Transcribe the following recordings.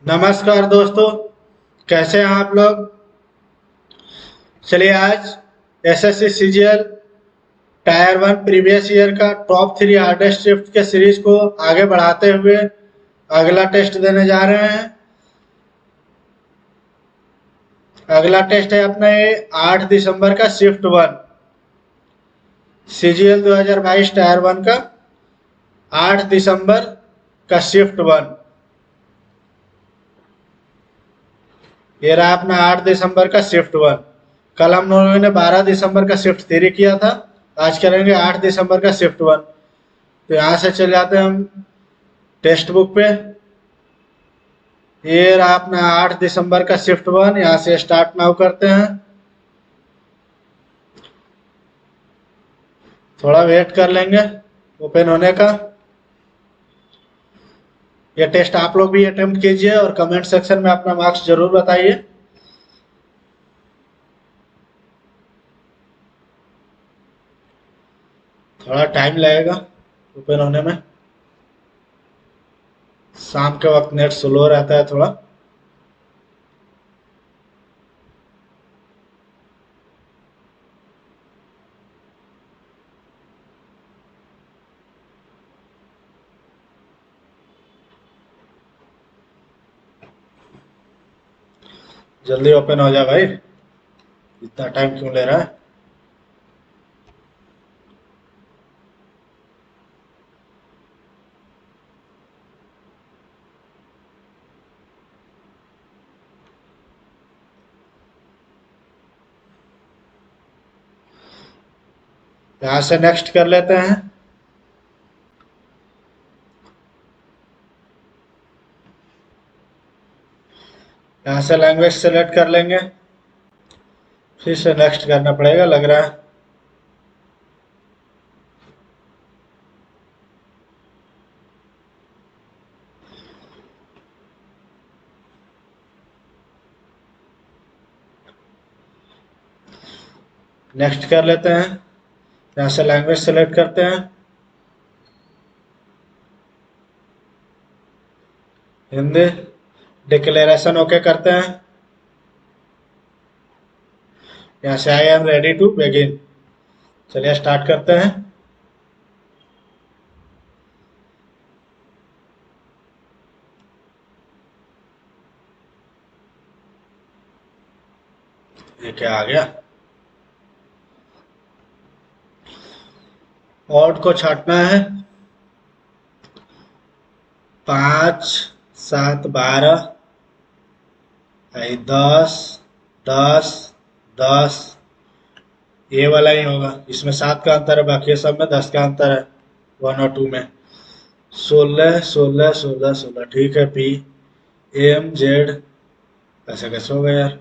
नमस्कार दोस्तों, कैसे हैं आप लोग। चलिए आज SSC CGL tier one previous year का टॉप थ्री हार्डेस्ट शिफ्ट के सीरीज को आगे बढ़ाते हुए अगला टेस्ट देने जा रहे हैं। अगला टेस्ट है अपना ये 8 दिसंबर का shift one, CGL 2022 tier one का 8 दिसंबर का शिफ्ट वन। ये रहा अपना 8 दिसंबर का शिफ्ट वन। कल हम लोगों ने 12 दिसंबर का शिफ्ट थ्री किया था, आज करेंगे 8 दिसंबर का शिफ्ट वन। तो यहाँ से चले जाते हैं हम टेक्स्ट बुक पे। ये रहा अपना 8 दिसंबर का शिफ्ट वन, यहाँ से स्टार्ट नाउ करते हैं। थोड़ा वेट कर लेंगे ओपन होने का। ये टेस्ट आप लोग भी अटेम्प्ट कीजिए और कमेंट सेक्शन में अपना मार्क्स जरूर बताइए। थोड़ा टाइम लगेगा ओपन होने में, शाम के वक्त नेट स्लो रहता है थोड़ा। जल्दी ओपन हो जाए भाई, इतना टाइम क्यों ले रहा है। यहाँ से नेक्स्ट कर लेते हैं। यहाँ से लैंग्वेज सेलेक्ट कर लेंगे, फिर से नेक्स्ट करना पड़ेगा लग रहा है। नेक्स्ट कर लेते हैं। यहाँ से लैंग्वेज सेलेक्ट करते हैं, हिंदी। डिक्लेरेशन ओके करते हैं। यहाँ से I am ready to begin. चलिए स्टार्ट करते हैं। ये क्या आ गया। ऑड को छाटना है। 5 7 12, 10 10 10। ये वाला ही होगा, इसमें 7 का अंतर है, बाकी सब में 10 का अंतर है, 1 और 2 में। 16 16 16 16, ठीक है। पी एम जेड, ऐसे कैसे हो गया यार।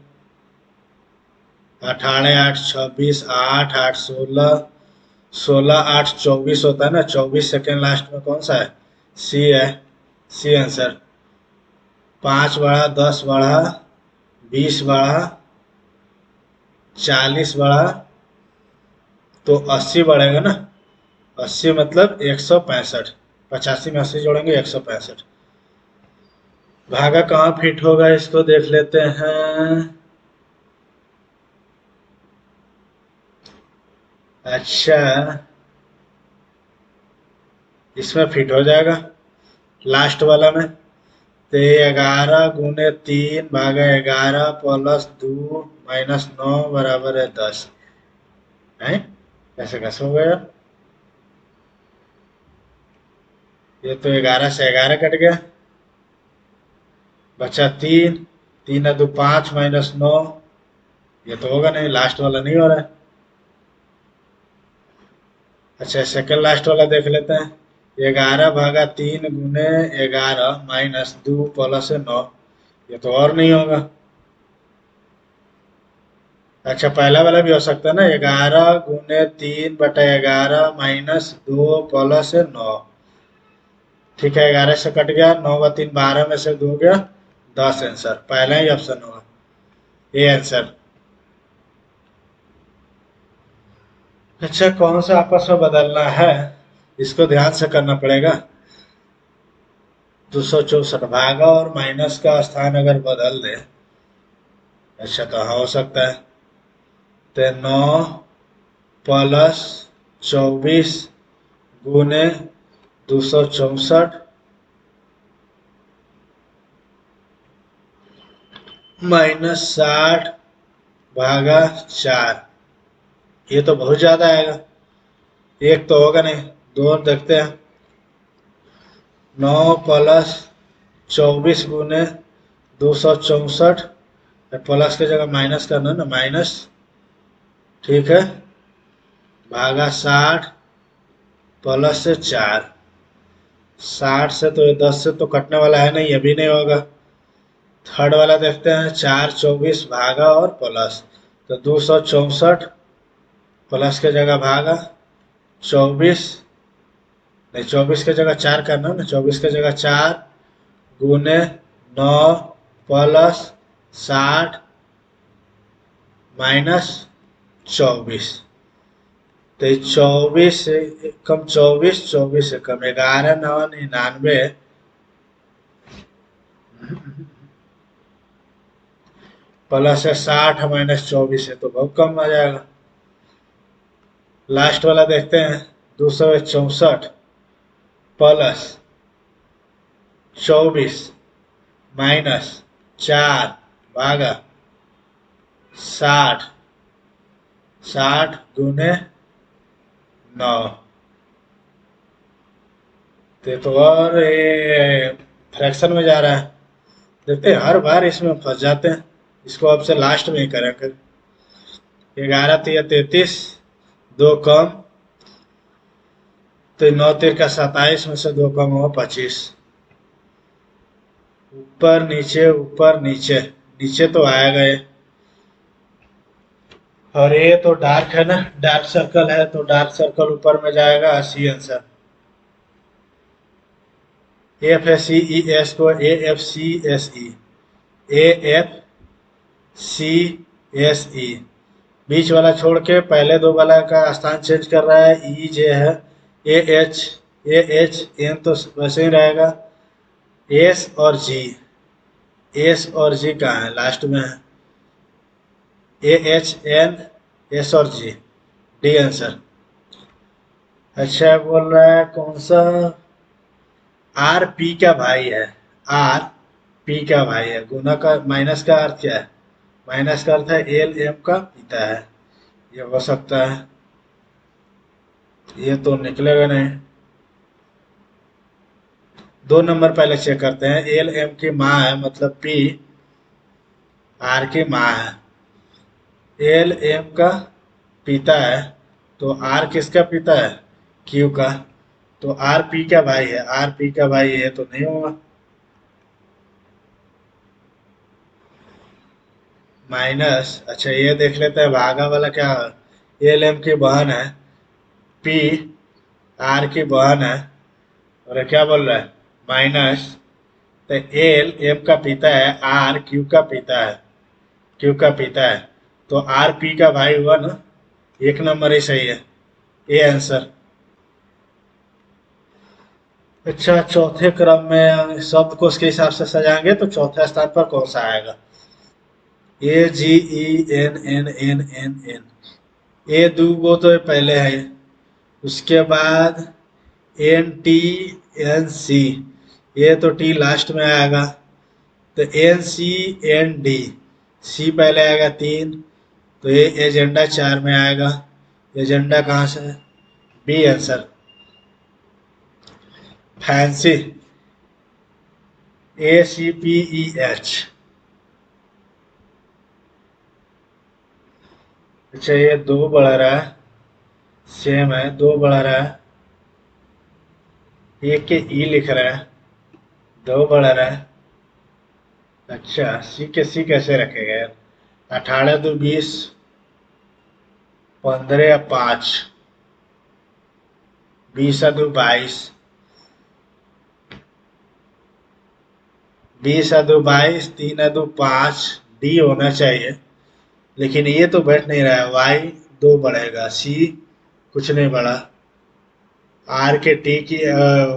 18 8 26, 8 8 16, 16 8 24 होता है ना। 24 सेकेंड लास्ट में कौन सा है, सी है। C answer. 5 बढ़ा, 10 बढ़ा, 20 बढ़ा, 40 बढ़ा, तो 80 बढ़ेगा ना। 80 मतलब 165। 85 में 80 जोड़ेंगे 165। भागा कहाँ फिट होगा इसको देख लेते हैं। अच्छा, इसमें फिट हो जाएगा लास्ट वाला में। तो 11 गुने 3 भागा 11 प्लस 2 माइनस 9 बराबर है 10 है। कैसे कैसे हो गया। ये तो 11 से 11 कट गया, बचा 3। 3 है 2 5 माइनस 9। ये तो होगा नहीं, लास्ट वाला नहीं हो रहा है। अच्छा, सेकंड लास्ट वाला देख लेते हैं। 11 भागा 3 गुने 11 माइनस 2 प्लस 9। ये तो और नहीं होगा। अच्छा, पहला वाला भी हो सकता है ना। 11 गुने 3 बटा 11 माइनस 2 प्लस 9। ठीक है, 11 से कट गया, 9 व 3 12 में से 2 गया 10। आंसर पहला ही ऑप्शन होगा, ये आंसर। अच्छा, कौन सा आपस में बदलना है, इसको ध्यान से करना पड़ेगा। 264 भागा और माइनस का स्थान अगर बदल दे, अच्छा कहाँ हो सकता है, तो 9 + 24 गुने 264 -60 भागा 4। ये तो बहुत ज्यादा आएगा, एक तो होगा नहीं, दो देखते हैं। 9 + 24 गुने 264, प्लस की जगह माइनस करना है ना, माइनस, ठीक है, भागा 60 +4। 60 से तो ये 10 से तो कटने वाला है नहीं, ये भी नहीं होगा। थर्ड वाला देखते हैं, 4 + 24 भागा और प्लस, तो 264 प्लस के जगह भागा 24, नहीं 24 के जगह 4 करना ना, 24 के जगह 4 गुने 9 + 60 -24, तो 24 से कम 24, 24 से कम 11×9 = 99, प्लस है 60 -24 है तो बहुत कम आ जाएगा। लास्ट वाला देखते हैं, 264 प्लस 24 -4 भागा 60, 60 गुने 9, तो और ये फ्रैक्शन में जा रहा है। देखते हैं, हर बार इसमें फंस जाते हैं, इसको अब से लास्ट में ही करेंगे। 11×3 = 33, 2 कम, तो 9×3 = 27 में से 2 कम हुआ 25। ऊपर नीचे ऊपर नीचे, नीचे तो आएगा ये, और ये तो डार्क है ना, डार्क सर्कल है, तो डार्क सर्कल ऊपर में जाएगा, सी आंसर। FSCES को AFCSE, AFCSE, बीच वाला छोड़ के पहले दो वाला का स्थान चेंज कर रहा है, ई जे है, AH N तो वैसे ही रहेगा, एस और जी, एस और जी कहाँ है, लास्ट में है, AHN, एस और जी, डी आंसर। अच्छा बोल रहा है कौन सा, आर पी का भाई है, आर पी का भाई है, गुना का माइनस का अर्थ क्या है, माइनस का अर्थ है एल एम का पिता है, ये हो सकता है, ये तो निकलेगा नहीं। 2 नंबर पहले चेक करते हैं, एल एम की माँ है, मतलब पी आर की माँ है, एल एम का पिता है, तो आर किसका पिता है, क्यू का, तो आर पी का भाई है, आर पी का भाई है तो नहीं होगा। माइनस, अच्छा ये देख लेते हैं भागा वाला क्या है, एल एम की बहन है, पी आर की बहन है, और ये क्या बोल रहा है, माइनस, तो एल एम का पिता है, आर क्यू का पिता है, क्यू का पिता है, तो आर पी का भाई हुआ ना, 1 नंबर ही सही है, ए आंसर। अच्छा, चौथे क्रम में शब्द को उसके हिसाब से सजाएंगे तो चौथे स्थान पर कौन सा आएगा, AGENNNN, ए दूगो तो ये पहले है, उसके बाद NTNC, ये तो टी लास्ट में आएगा, तो NCND, सी पहले आएगा 3, तो ये एजेंडा 4 में आएगा, एजेंडा कहाँ से है, बी आंसर। फैंसी, ACPEH, अच्छा ये 2 बढ़ रहा है, सेम है, 2 बढ़ रहा है, एक के ई लिख रहा है, 2 बढ़ रहा है, अच्छा सी के सी कैसे रखेगा यार, 18×2 = 20, 15 या 5, 20×2 = 22, 20×2 = 22, 3×2 = 5, डी होना चाहिए, लेकिन ये तो बैठ नहीं रहा है, वाई 2 बढ़ेगा, सी कुछ नहीं बढ़ा, आर के टी की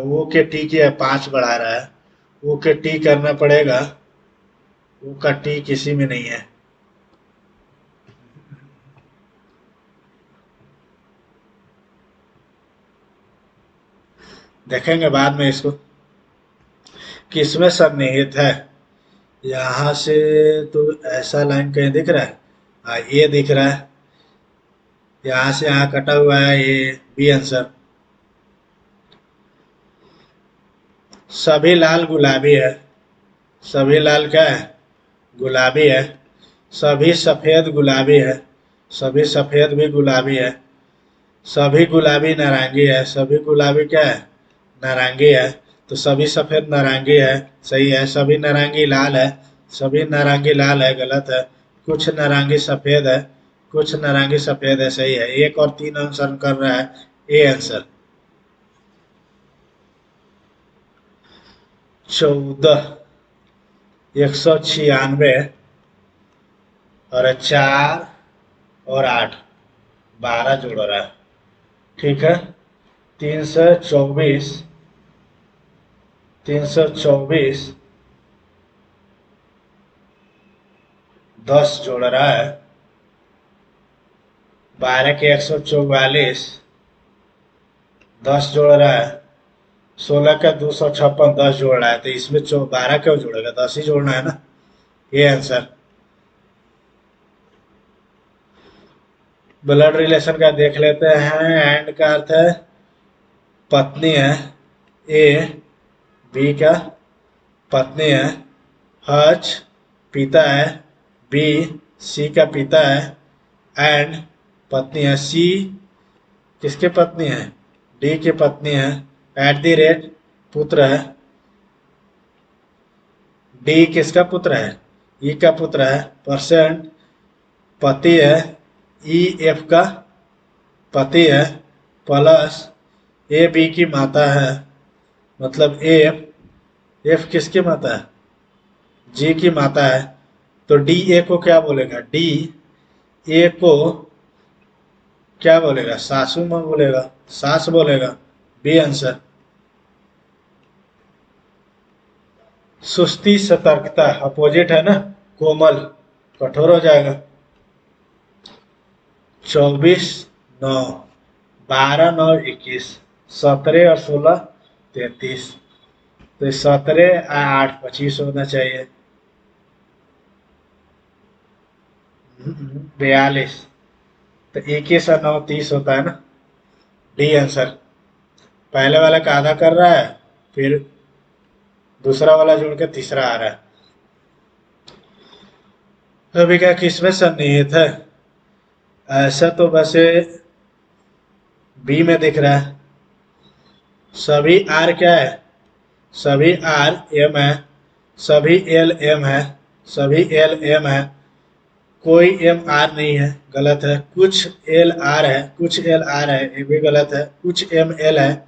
वो के टी की 5 बढ़ा रहा है, ओ के टी करना पड़ेगा, ओ का टी किसी में नहीं है। देखेंगे बाद में इसको किसमें सन्निहित है। यहाँ से तो ऐसा लाइन कहीं दिख रहा है, हाँ ये दिख रहा है, यहाँ से यहाँ कटा हुआ है, ये बी आंसर। सभी लाल गुलाबी है, सभी लाल क्या है, गुलाबी है। सभी सफेद गुलाबी है, सभी सफेद भी गुलाबी है। सभी गुलाबी नारंगी है, सभी गुलाबी क्या है, नारंगी है। तो सभी सफेद नारंगी है, सही है। सभी नारंगी लाल है, सभी नारंगी लाल है, गलत है। कुछ नारंगी सफेद है, कुछ नारंगी सफेद है, सही है। एक और तीन अनुसरण कर रहा है, ए आंसर। 14, 196 और 4 और 8, 12 जोड़ रहा है, ठीक है। 324, 324 10 जोड़ रहा है। 12 के 144 10 जोड़ रहा है। 16 का 256 10 जोड़ रहा है, तो इसमें 12 क्यों जोड़ेगा, 10 ही जोड़ना है ना, ये आंसर। ब्लड रिलेशन का देख लेते हैं। एंड का अर्थ है पत्नी है, ए बी का पत्नी है। हच पिता है, बी सी का पिता है। एंड पत्नी है, सी किसके पत्नी है, डी की पत्नी है। एट द रेट पुत्र है, डी किसका पुत्र है, ई का पुत्र है। परसेंट पति है, ई एफ का पति है। प्लस ए बी की माता है, मतलब एफ, एफ किसकी माता है, जी की माता है। तो डी ए को क्या बोलेगा, डी ए को क्या बोलेगा, सासू मां बोलेगा, सास बोलेगा, बी आंसर। सुस्ती सतर्कता अपोजिट है ना, कोमल कठोर हो जाएगा। 24 9, 12 9 21, 17 और 16 33। तो 17 8 25 होना चाहिए। 42, तो 21 और 9 30 होता है ना, डी आंसर। पहले वाला का आधा कर रहा है, फिर दूसरा वाला जोड़ के तीसरा आ रहा है। अभी क्या किसमें सन्निहित है, ऐसा तो वैसे बी में दिख रहा है। सभी आर क्या है, सभी आर एम है, सभी एल एम है, सभी एल एम है। कोई एम आर नहीं है, गलत है। कुछ एल आर है, कुछ एल आर है, ये भी गलत है। कुछ एम एल है,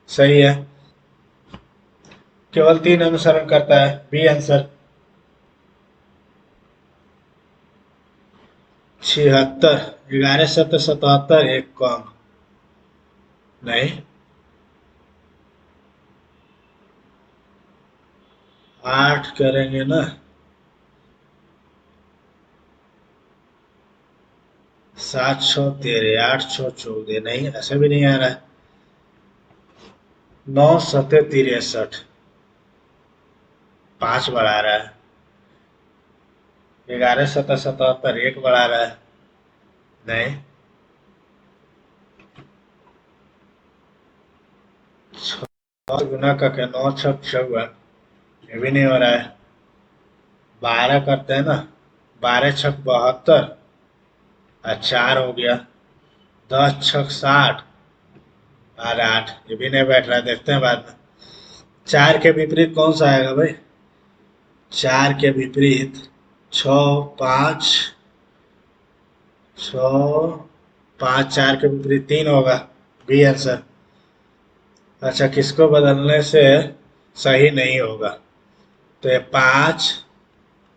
सही है। केवल 3 अनुसरण करता है, बी आंसर। 76, 11 7 77, एक कम नहीं, 8 करेंगे ना, 7 6 13, 8 6 14, नहीं ऐसे भी नहीं आ रहा है। 9 7 63, 5 बढ़ा रहा है। 11 7 77, 1 बढ़ा रहा है, नहीं। 6 गुना करके 9 6 56, ये भी नहीं हो रहा है। 12 करते हैं ना, 12 6 72 और 4 हो गया। 10 6 60 और 8, ये भी नहीं बैठ रहा है, देखते हैं बाद में। 4 के विपरीत कौन सा आएगा भाई, 4 के विपरीत 6 5, 6 5, 4 के विपरीत 3 होगा, बी आंसर। अच्छा, किसको बदलने से सही नहीं होगा, तो ये 5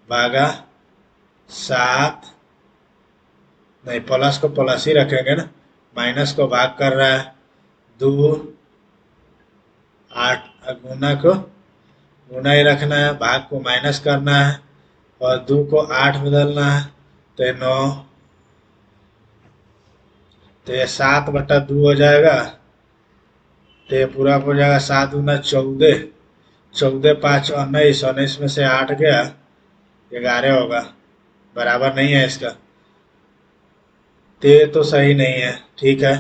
भागा 7, नहीं प्लस को प्लस ही रखेंगे ना, माइनस को भाग कर रहा है। 2 8 गुना को गुना ही रखना है, भाग को माइनस करना है और 2 को 8 बदलना है, तो ये 9, तो ये 7/2 हो जाएगा। तो ये पूरा हो जाएगा 7×2 = 14, 14×5 = 19, 19 में से 8 गया 11 होगा, बराबर नहीं है इसका, तो ये तो सही नहीं है। ठीक है,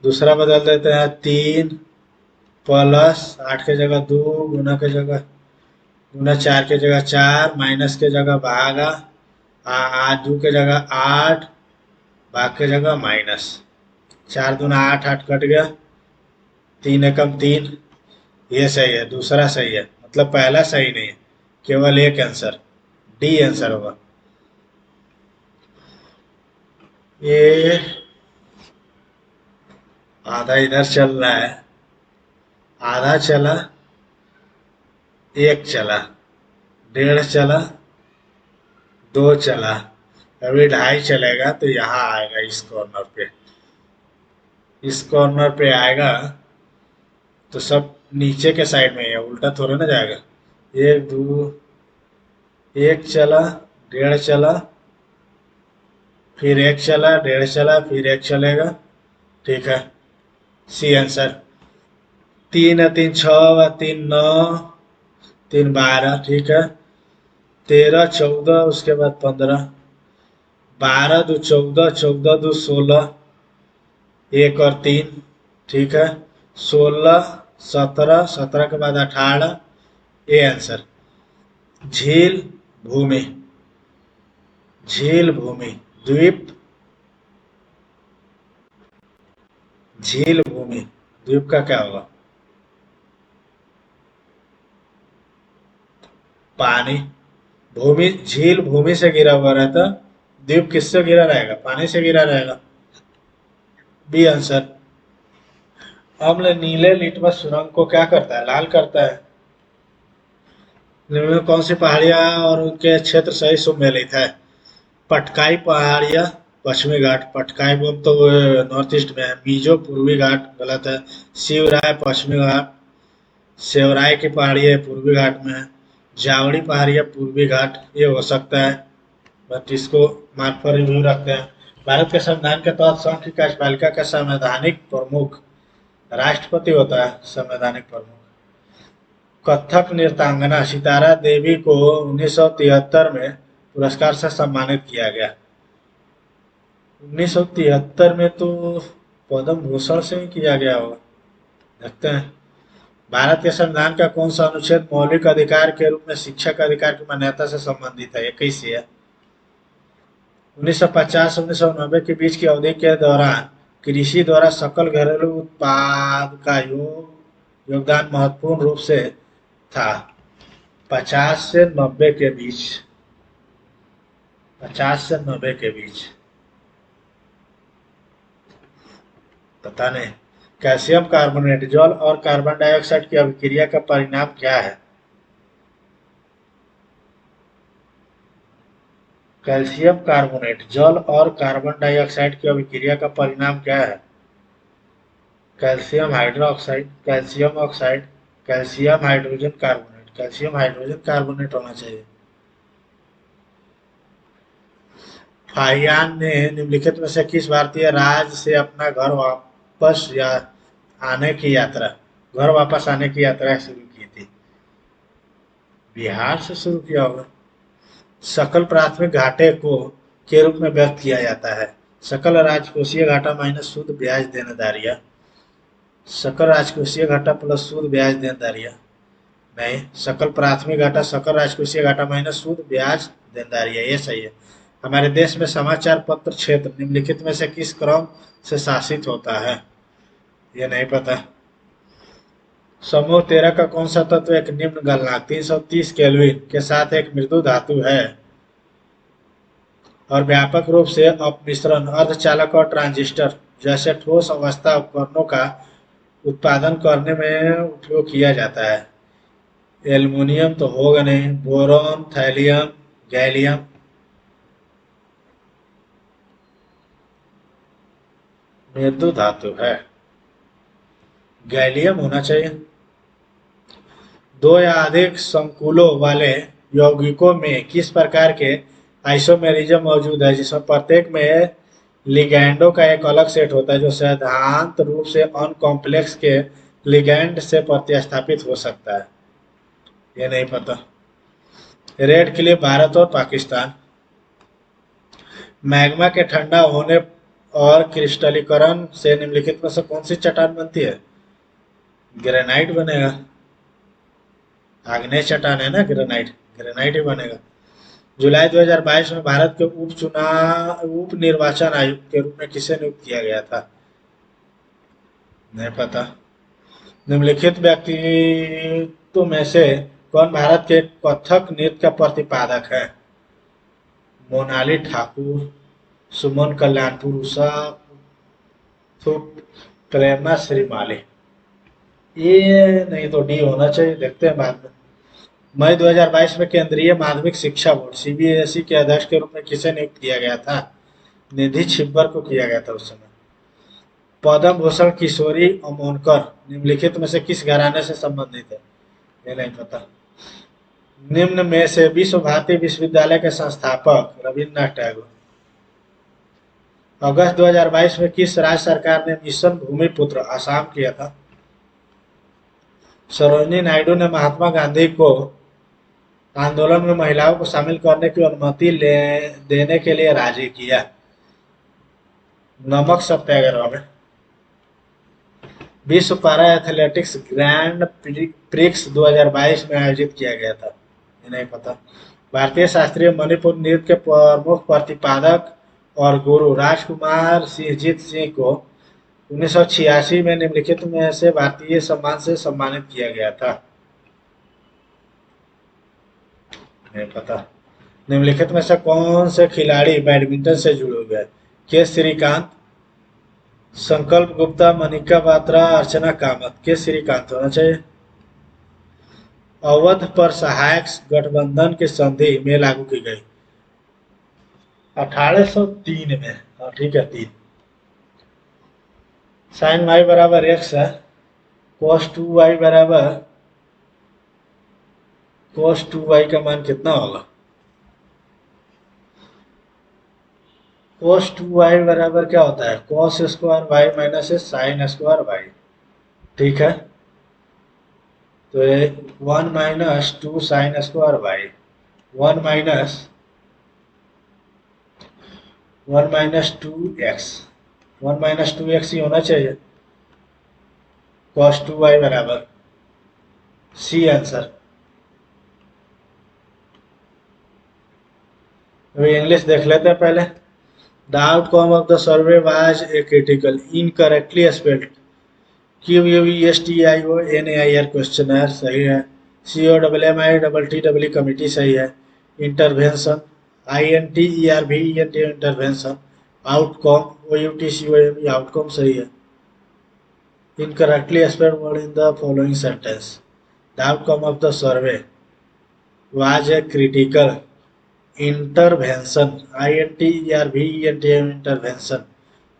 दूसरा बदल देते हैं, 3 प्लस 8 के जगह 2, गुना के जगह गुना 4 के जगह 4, माइनस के जगह भागा, 2 के जगह 8, भाग के जगह माइनस, 4×2 = 8, 8 कट गया, 3 एकम 3, ये सही है, दूसरा सही है, मतलब पहला सही नहीं है, केवल एक आंसर, डी आंसर होगा। ये आधा इधर चल रहा है, आधा चला, 1 चला, 1.5 चला, 2 चला, अभी 2.5 चलेगा, तो यहाँ आएगा इस कॉर्नर पे, इस कॉर्नर पे आएगा, तो सब नीचे के साइड में है, उल्टा थोड़ा ना जाएगा। 1 2, 1 चला, 1.5 चला, फिर 1 चला, 1.5 चला, फिर 1 चलेगा। ठीक है, सी आंसर। 3 है 3 6, 3 9, 3 12, ठीक है, 13 14, उसके बाद 15, 12 2 14, 14 2 16, 1 और 3, ठीक है, 16 17, 17 के बाद 18, ये आंसर। झील भूमि, झील भूमि, द्वीप, झील भूमि, द्वीप का क्या होगा? पानी। भूमि, झील भूमि से घिरा हुआ रहता, द्वीप किससे घिरा रहेगा? पानी से घिरा रहेगा, बी आंसर। अम्ल नीले लिटमस सुरंग को क्या करता है? लाल करता है। निम्न में कौन सी पहाड़ियां और उनके क्षेत्र सही सुमेलित है? पटकाई पहाड़ियां, पश्चिमी घाट, पटकाई बोल तो नॉर्थ ईस्ट में है, मीजो पूर्वी घाट गलत है, शिवराय पश्चिमी घाट, सेवराय की पहाड़ियां पूर्वी घाट में है, जावड़ी पहाड़ियां पूर्वी घाट, ये हो सकता है, बट इसको मार्क पर रिव्यू रखते हैं। भारत के संविधान के तहत संघ की कार्यपालिका का संवैधानिक प्रमुख राष्ट्रपति होता है, संवैधानिक प्रमुख। कथक नृत्यांगना सितारा देवी को 1973 में पुरस्कार से सम्मानित किया गया। 1973 में तो पद्म भूषण से ही किया गया होगा, देखते हैं। भारत के संविधान का कौन सा अनुच्छेद मौलिक अधिकार के रूप में शिक्षा का अधिकार की मान्यता से संबंधित है? 21 है। 1950-1990 के बीच की अवधि के दौरान कृषि द्वारा सकल घरेलू उत्पाद का योगदान महत्वपूर्ण रूप से था। 50 से 90 के बीच, 50 से 90 के बीच, पता नहीं। कैल्शियम कार्बोनेट जल और कार्बन डाइऑक्साइड की अभिक्रिया का परिणाम क्या है? कैल्शियम कार्बोनेट जल और कार्बन डाइऑक्साइड की अभिक्रिया का परिणाम क्या है? Calcium hydroxide, calcium oxide, calcium hydrogen carbonate, calcium hydrogen carbonate होना चाहिए। फाहियान ने निम्नलिखित में से किस भारतीय राज्य से अपना घर वापस आने की यात्रा शुरू की थी? बिहार से शुरू किया होगा। सकल प्राथमिक घाटे को के रूप में व्यक्त किया जाता है? सकल राजकोषीय घाटा माइनस शुद्ध ब्याज देनदारियां, सकल राजकोषीय घाटा प्लस शुद्ध ब्याज देनदारियां, नहीं, सकल प्राथमिक घाटा सकल राजकोषीय घाटा माइनस शुद्ध ब्याज देनदारियां, ये सही है। हमारे देश में समाचार पत्र क्षेत्र निम्नलिखित में से किस क्रम से शासित होता है? ये नहीं पता। समूह 13 का कौन सा तत्व एक निम्न गलनांक 330 केल्विन के साथ एक मृदु धातु है और व्यापक रूप से अपमिश्रण अर्धचालक और ट्रांजिस्टर जैसे ठोस अवस्था उपकरणों का उत्पादन करने में उपयोग किया जाता है? एल्युमिनियम तो होगा नहीं, बोरॉन, थैलियम, गैलियम, मृदु धातु है, गैलियम होना चाहिए। दो या अधिक संकुलों वाले यौगिकों में किस प्रकार के आइसोमेरिज्म मौजूद है जिसमें प्रत्येक में लिगैंडों का एक अलग सेट होता है जो सिद्धांत रूप से अन कॉम्प्लेक्स के लिगैंड से प्रतिस्थापित हो सकता है? ये नहीं पता। रेड क्लिफ भारत और पाकिस्तान। मैग्मा के ठंडा होने और क्रिस्टलीकरण से निम्नलिखित में से कौन सी चट्टान बनती है? ग्रेनाइट बनेगा। आग्नेय चट्टान है ना ग्रेनाइट, ग्रेनाइट ही बनेगा। जुलाई 2022 में भारत के उप निर्वाचन आयुक्त के रूप में किसे नियुक्त किया गया था? नहीं पता। निम्नलिखित व्यक्तित्व में से कौन भारत के कथक नृत्य का प्रतिपादक है? मोनाली ठाकुर, सुमन कल्याणपुर उषा, प्रेरणा श्रीमाली। ये नहीं तो डी होना चाहिए, देखते हैं बाद में। मई 2022 में केंद्रीय माध्यमिक शिक्षा बोर्ड सीबीएसई के अध्यक्ष के रूप में किसे नियुक्त किया गया था? निधि छिब्बर को किया गया था उस समय। पद्म भूषण किशोरी अमोनकर निम्नलिखित में से किस घराने से संबंधित है? ये नहीं पता। निम्न में से विश्व भारती विश्वविद्यालय के संस्थापक रविन्द्रनाथ टैगोर। अगस्त 2022 में किस राज्य सरकार ने मिशन भूमिपुत्र असम किया था? सरोजिनी नायडू ने महात्मा गांधी को आंदोलन में महिलाओं को शामिल करने की अनुमति देने के लिए राजी किया। नमक सत्याग्रह में। विश्व पारा एथलेटिक्स ग्रैंड प्रिक्स 2022 में आयोजित किया गया था? ये नहीं पता। भारतीय शास्त्रीय मणिपुर नृत्य के प्रमुख प्रतिपादक और गुरु राजकुमार सिंहजीत सिंह को 1986 में निम्नलिखित में से भारतीय सम्मान से सम्मानित किया गया था? नहीं पता। निम्नलिखित में से कौन से खिलाड़ी बैडमिंटन से जुड़े हुए हैं? के श्रीकांत, संकल्प गुप्ता, मनिका बात्रा, अर्चना कामत। के श्रीकांत होना चाहिए। अवध पर सहायक गठबंधन की संधि में लागू की गई? 1803 में। हाँ ठीक है, 3। साइन वाई बराबर एक्स है, cos 2y बराबर cos 2y का मान कितना होगा? cos 2y बराबर क्या होता है? cos square y minus sine square y। ठीक है, तो 1 minus 2 sine square y, 1 minus 2x, 1 minus 2x ही होना चाहिए। cos 2y बराबर सी आंसर। अभी इंग्लिश देख लेते हैं पहले। The outcome of the survey was a critical incorrectly spelled. QUESTIONAIR questionnaire सही है। COMMITT कमिटी सही है। Intervention INTERVENT intervention. Outcome OUTCOME outcome सही है। Incorrectly spelled word in the following sentence. The outcome of the survey was a critical intervention INTERVENT intervention।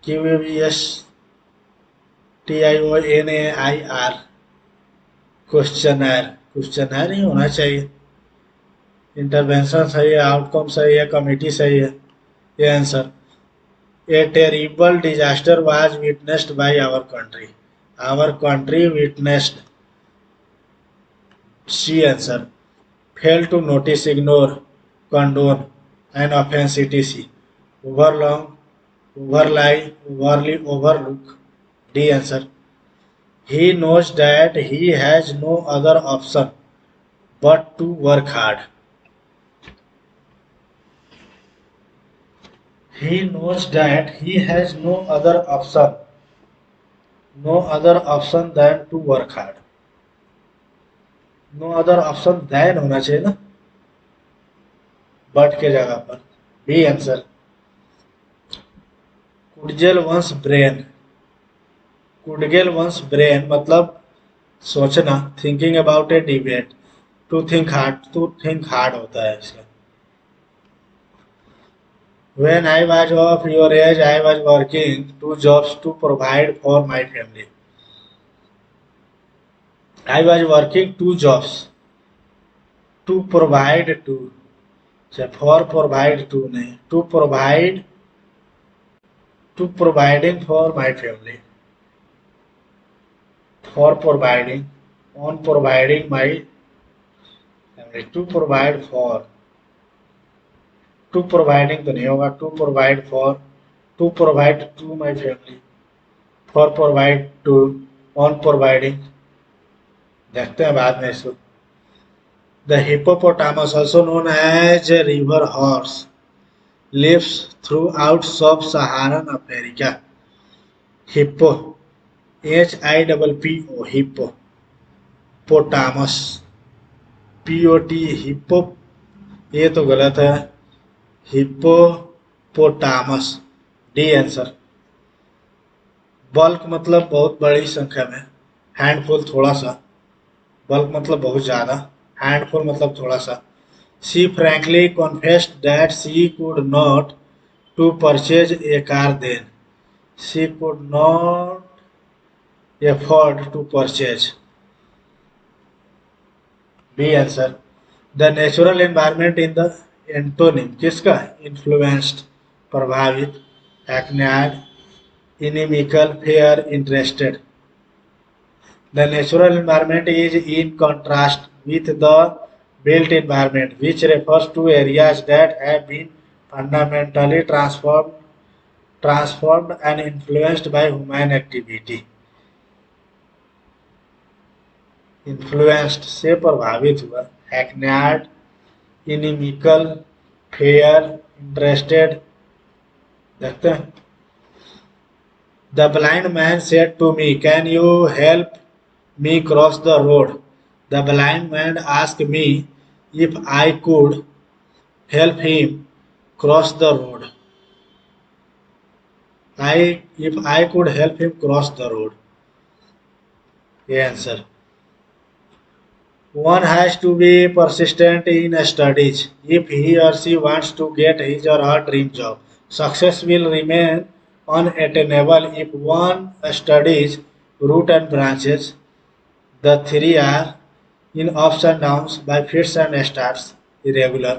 QUESTIONAIR questionnaire, questionnaire ही होना चाहिए। Intervention सही है, आउटकम सही है, कमिटी सही है। ये answer. A terrible disaster was witnessed by our country. Our country witnessed. C answer. Fail to notice, ignore, condone an offense etc. Overlong, overlie, overly, overlook. D answer. He knows that he has no other option but to work hard. He knows that he has no other option than to work hard. No other option than होना चाहिए ना, but के जगह पर। B answer. Cudgel one's brain. Cudgel one's brain मतलब सोचना, thinking about a debate. To think hard होता है इसका। When I was of your age, I was working 2 jobs to provide for my family. I was working 2 jobs to provide to, for provide to नहीं, to provide, to providing for my family, for providing, on providing my family, to provide for, to providing तो नहीं होगा, to provide for, to provide to my family, for provide to, on providing, देखते हैं बाद में इसको। The hippopotamus also known as river horse lives throughout sub-Saharan Africa. Hippo, HIPPO, hippo, potamus, POT, hippo, ये तो गलत है, हिप्पोपोटामस, डी आंसर। बल्क मतलब बहुत बड़ी संख्या में, हैंडफुल थोड़ा सा, बल्क मतलब बहुत ज़्यादा, हैंडफुल मतलब थोड़ा सा। She frankly confessed that she could not to purchase a car then. She could not afford to purchase. B answer. The natural environment in the antonym किसका? Influenced, प्रभावित, acquired, inimical, fair, interested. The natural environment is in contrast with the built environment, which refers to areas that have been fundamentally transformed and influenced by human activity. Influenced से प्रभावित हुआ, acquired, inimical, fair, interested, देखते हैं। The blind man said to me, "Can you help me cross the road?" The blind man asked me if I could help him cross the road. If I could help him cross the road. Answer. One has to be persistent in studies if he or she wants to get his or her dream job. Success will remain unattainable if one studies root and branches. The three are in ups and downs, by fits and starts, irregular.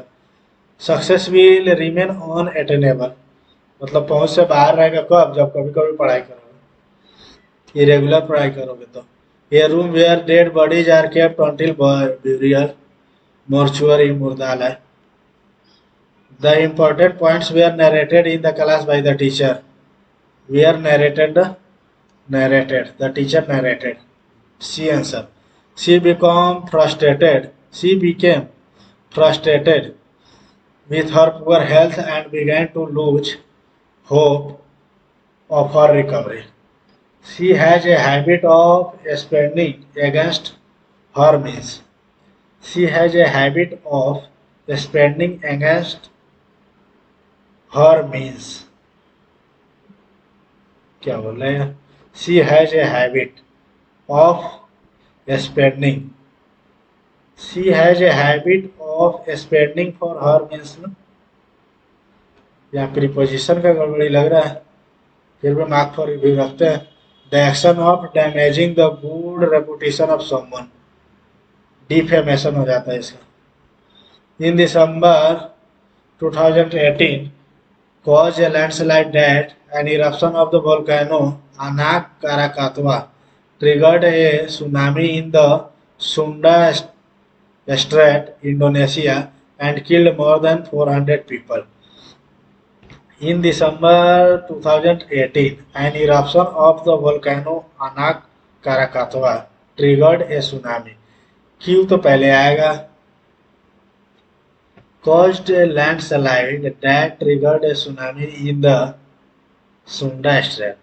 Success will remain unattainable, मतलब पहुंच से बाहर रहेगा कब? जब कभी कभी पढ़ाई करोगे, इरेगुलर पढ़ाई करोगे तो। A room where dead bodies are kept until burial, mortuary, मुर्दालय. The important points were narrated in the class by the teacher. Were narrated, the teacher narrated. C answer. She became frustrated with her poor health and began to lose hope of her recovery. She has a habit of spending against her means. She has a habit of spending against her means. क्या बोल रहे हैं? She has a habit of spending. She has a habit of spending for her means. या preposition का गड़बड़ी लग रहा है, फिर भी मार्क फॉर रिव्यू रखते हैं। The action of damaging the good reputation of someone, defamation हो जाता है इसका। इन December 2018 caused a landslide that an eruption of the volcano Anak Krakatau triggered a tsunami in the Sunda Strait, Indonesia, and killed more than 400 people. In December 2018, an eruption of the volcano Anak Krakatau triggered a tsunami. Q तो पहले आएगा। Caused a landslide that triggered a tsunami in the Sunda Strait.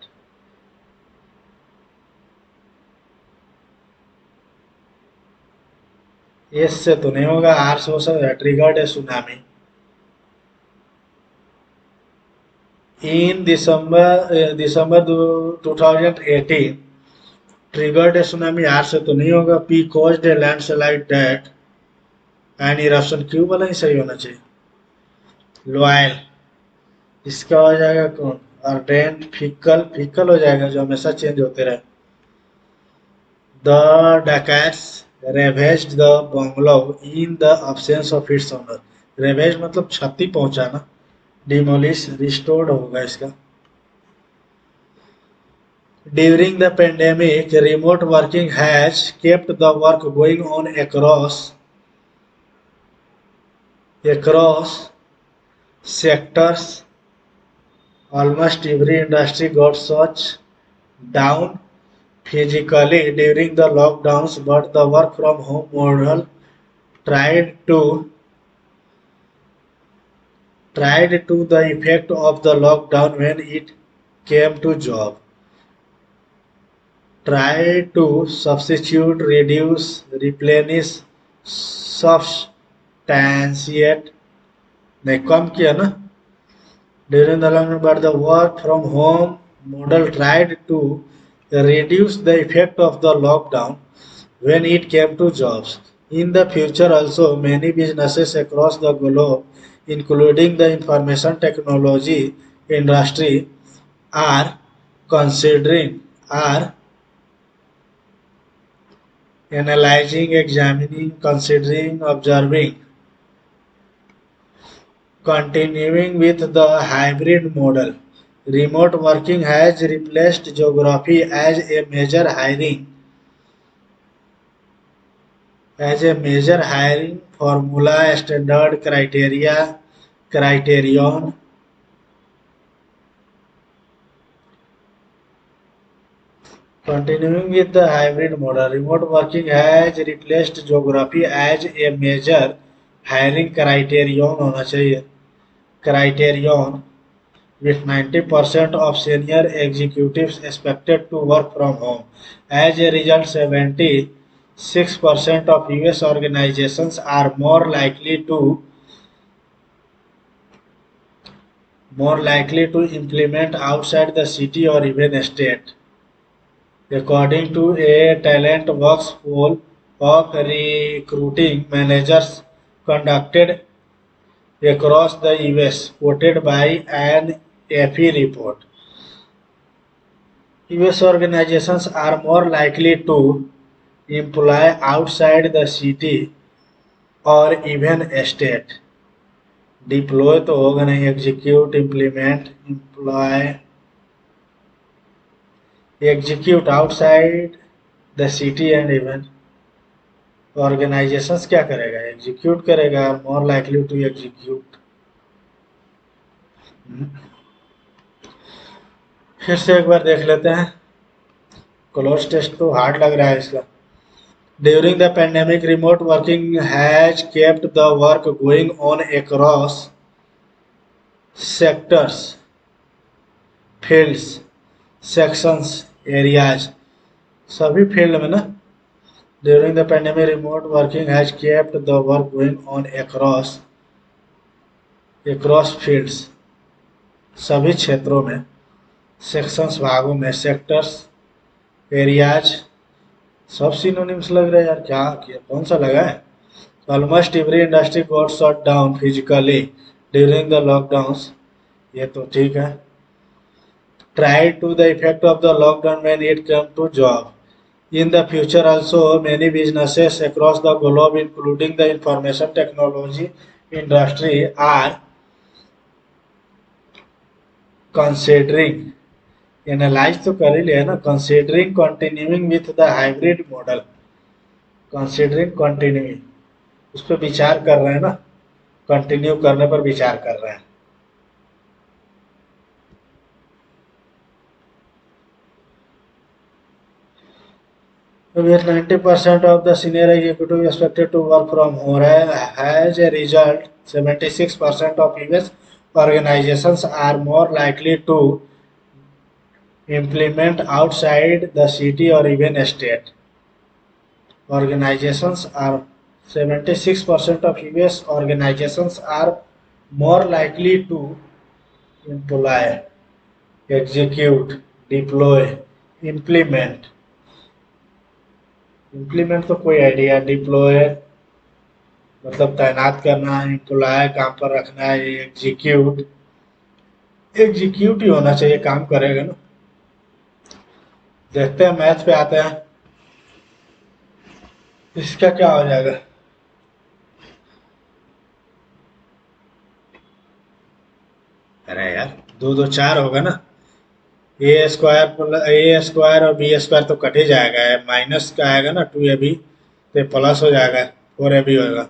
S से तो नहीं होगा, R से हो सकता है, triggered a tsunami. In December 2018 triggered a tsunami, R से तो नहीं होगा। P caused a landslide that an eruption, क्यों वाला ही सही होना चाहिए। लॉयल, इसका हो जाएगा कौन? अर्डेंट, फिकल हो जाएगा, जो हमेशा चेंज होते रहे। The dacoits ravaged the bungalow in the absence of its owner. Ravaged मतलब क्षति पहुंचाना, demolish restored होगा इसका. During the pandemic, remote working has kept the work going on across sectors. Almost every industry got shut down physically during the lockdowns, but the work from home model tried to the effect of the lockdown when it came to job. Try to substitute, reduce, replenish, substantiate. नहीं कम किया ना. During the lockdown, but the work from home model tried to reduce the effect of the lockdown when it came to jobs. In the future also, many businesses across the globe, including the information technology industry, are are analyzing, examining, considering, observing. Continuing with the hybrid model, remote working has replaced geography as a major hiring formula, standard criterion. Continuing with the hybrid model, remote working has replaced geography as a major hiring criterion होना चाहिए. Criterion with 90% of senior executives expected to work from home. As a result, 76% of US organizations are more likely to implement outside the city or even state. According to a TalentWorks poll of recruiting managers conducted across the US, quoted by an AFE report, US organizations are more likely to employ outside the city or even state. Deploy तो होगा नहीं, execute, implement, employ, execute outside the city and even. Organisations क्या करेगा, execute करेगा, more likely to execute. फिर से एक बार देख लेते हैं. क्लोज टेस्ट तो हार्ड लग रहा है इसका. During the pandemic, remote working has kept the work going on across sectors, fields, sections, areas. सभी फील्ड में ना. During the pandemic, remote working has kept the work going on across fields, सभी क्षेत्रों में, सेक्शंस भागों में, sectors, areas. सब synonyms लग रहे हैं यार. क्या कौन सा लगा है. Almost every industry got shut down physically during the lockdowns. ये तो ठीक है. Try to the effect of the lockdown when it come to job. In the future also, many businesses across the globe, including the information technology industry, are considering, analyse तो कर ही लिया ना, considering continuing with the hybrid model. Considering continuing, उस पर विचार कर रहे हैं ना, कंटिन्यू करने पर विचार कर रहे हैं. With 90% of the senior executive expected to work from home, as a result, 76% of US organizations are more likely to implement outside the city or even state. Organizations are 76% of US organizations are more likely to employ, execute, deploy, implement. Implement तो कोई idea. Deploy मतलब तैनात करना, employ काम पर रखना है. Execute ही होना चाहिए, काम करेगा ना. देखते हैं, मैथ पे आते हैं. इसका क्या हो जाएगा? अरे यार, दो दो चार होगा ना। ए स्क्वायर और बी स्क्वायर तो कट ही जाएगा, माइनस का आएगा ना 2ab, तो ये प्लस हो जाएगा, 4ab होगा।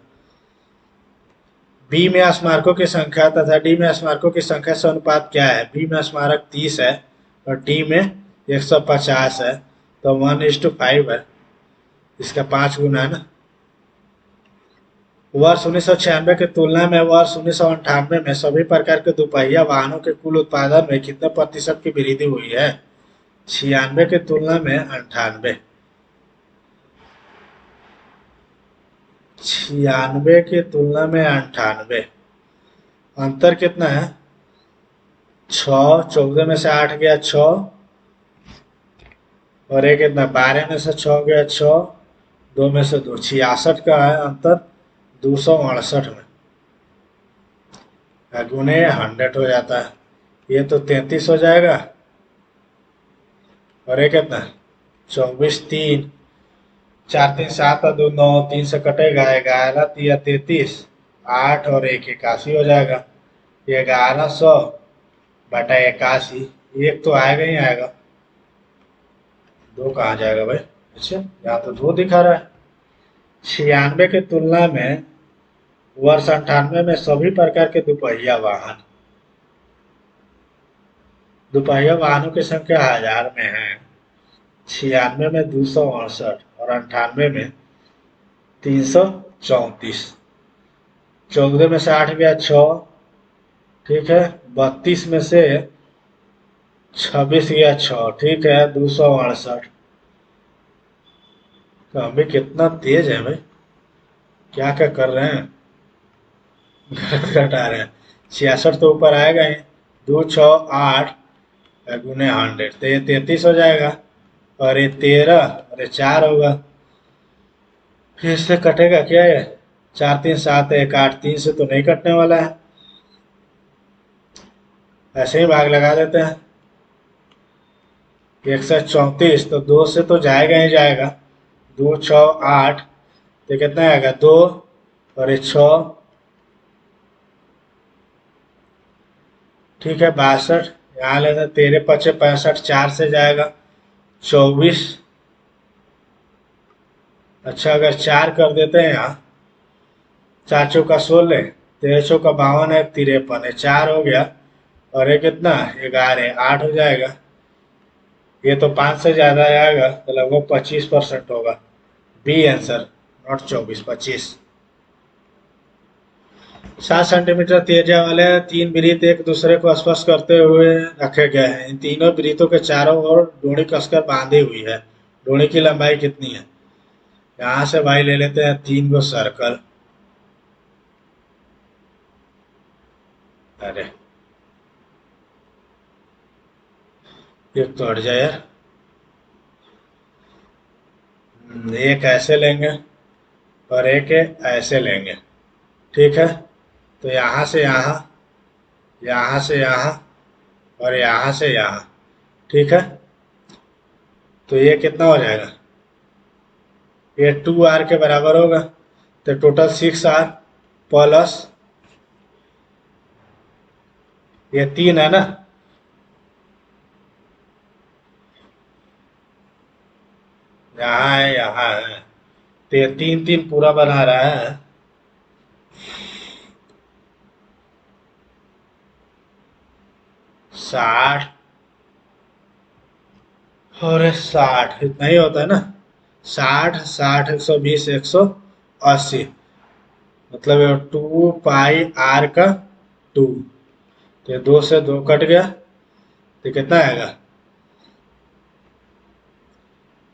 बी में स्मारकों की संख्या तथा डी में स्मारकों की संख्या से अनुपात क्या है? बी में स्मारक 30 है और डी में 150 है, तो 1:5 है। इसका 5 गुना है ना। वर्ष 1996 की तुलना में वर्ष 1998 में सभी प्रकार के दोपहिया वाहनों के कुल उत्पादन में कितने प्रतिशत की वृद्धि हुई है? 96 की तुलना में 98। 96 की तुलना में 98, अंतर कितना है? 6, 14 में से 8 गया 6, और एक कितना, 12 में से 6 गया 6, 2 में से 2, 66 का है अंतर, 268 में। गुने 100 हो जाता है, ये तो 33 हो जाएगा। और ये कितना, 24, 3, 4 3 7 और 2 9, 3 से कटेगा, 11 3 33, 8 और 1 81 हो जाएगा। ये 1100 बटा 81, एक तो आएगा ही आएगा, दो कहाँ जाएगा भाई? अच्छा, यहाँ तो दो दिखा रहा है। 96 की तुलना में वर्ष 98 में सभी प्रकार के दोपहिया वाहनों की संख्या 1000 में है। 96 में 268 और 98 में 334। 14 में से 8 गया 6, ठीक है। 32 में से 26 गया 6, ठीक है, 268। तो हम भी कितना तेज है भाई, क्या क्या कर रहे हैं, गलत घटा रहे हैं। 66 तो ऊपर आएगा ही, 2 6 8 गुने 100, तो ये 33 हो जाएगा, और ये 13 और ये 4 होगा। फिर इससे कटेगा क्या है? 4 3 7 1 8, 3 से तो नहीं कटने वाला है, ऐसे ही भाग लगा देते हैं। 134, तो 2 से तो जाएगा ही जाएगा, 2 6 8, तो कितना आएगा 2 और ये 6, ठीक है, 62। यहाँ लेते 13 5 65, 4 से जाएगा 24। अच्छा, अगर 4 कर देते हैं यहाँ, 4 चौका 16, 13 चौका 52 है, 53 है, 4 हो गया, और ये कितना, 11 8 हो जाएगा। ये तो 5 से ज्यादा आएगा, तो लगभग 25% होगा। B answer, not 24, 25। 7 सेंटीमीटर त्रिज्या वाले 3 वृत्त एक दूसरे को स्पर्श करते हुए रखे गए हैं। इन तीनों वृत्तों के चारों ओर डोरी कसकर बांधी हुई है। डोरी की लंबाई कितनी है? यहाँ से भाई ले लेते हैं 3 गो सर्कल। अरे एक तो हट जाए यार। एक ऐसे लेंगे और एक ऐसे लेंगे, ठीक है। तो यहाँ से यहाँ, यहाँ से यहाँ, और यहाँ से यहाँ, ठीक है। तो ये कितना हो जाएगा? ये 2r के बराबर होगा, तो टोटल 6r प्लस ये 3 है ना, यहाँ है यहाँ है, तो ये 3 3 पूरा बना रहा है। 60 और 60, इतना ही होता है ना। 60 60 120 180, मतलब 2πr का 2, तो 2 से 2 कट गया, तो कितना आएगा?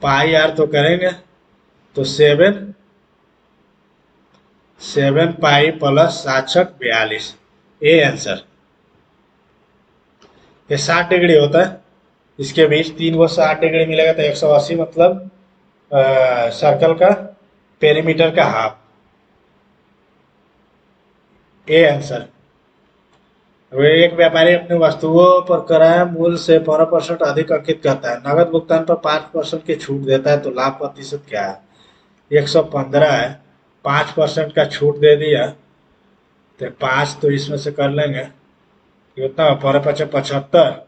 पाई आर तो करेंगे, तो 7 पाई प्लस 7×42, ये आंसर। ये 60 डिग्री होता है, इसके बीच 3 को 60 डिग्री मिलेगा, तो 180, मतलब सर्कल का पेरीमीटर का हाफ, ए आंसर। वे एक व्यापारी अपनी वस्तुओं पर किराया मूल्य से 15% अधिक अंकित करता है, नगद भुगतान पर 5% की छूट देता है, तो लाभ प्रतिशत क्या है? 115 है, 5% का छूट दे दिया तो 5 तो इसमें से कर लेंगे, कितना पर 75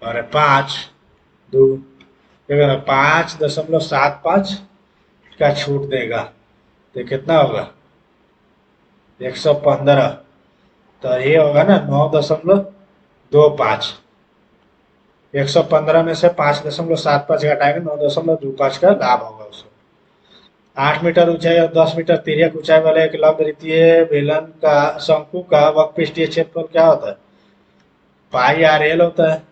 और 5 दो, 5.75 का छूट देगा तो कितना होगा 115, तो ये होगा ना 9.25। 115 में से 5.75 घटाएंगे, 9.25 का लाभ होगा उसको। 8 मीटर ऊंचाई और 10 मीटर तिर्यक ऊंचाई वाले एक लंब वृत्तीय बेलन का शंकु का वक्रपृष्ठीय क्षेत्रफल क्या होता है? पाई आर एल होता है।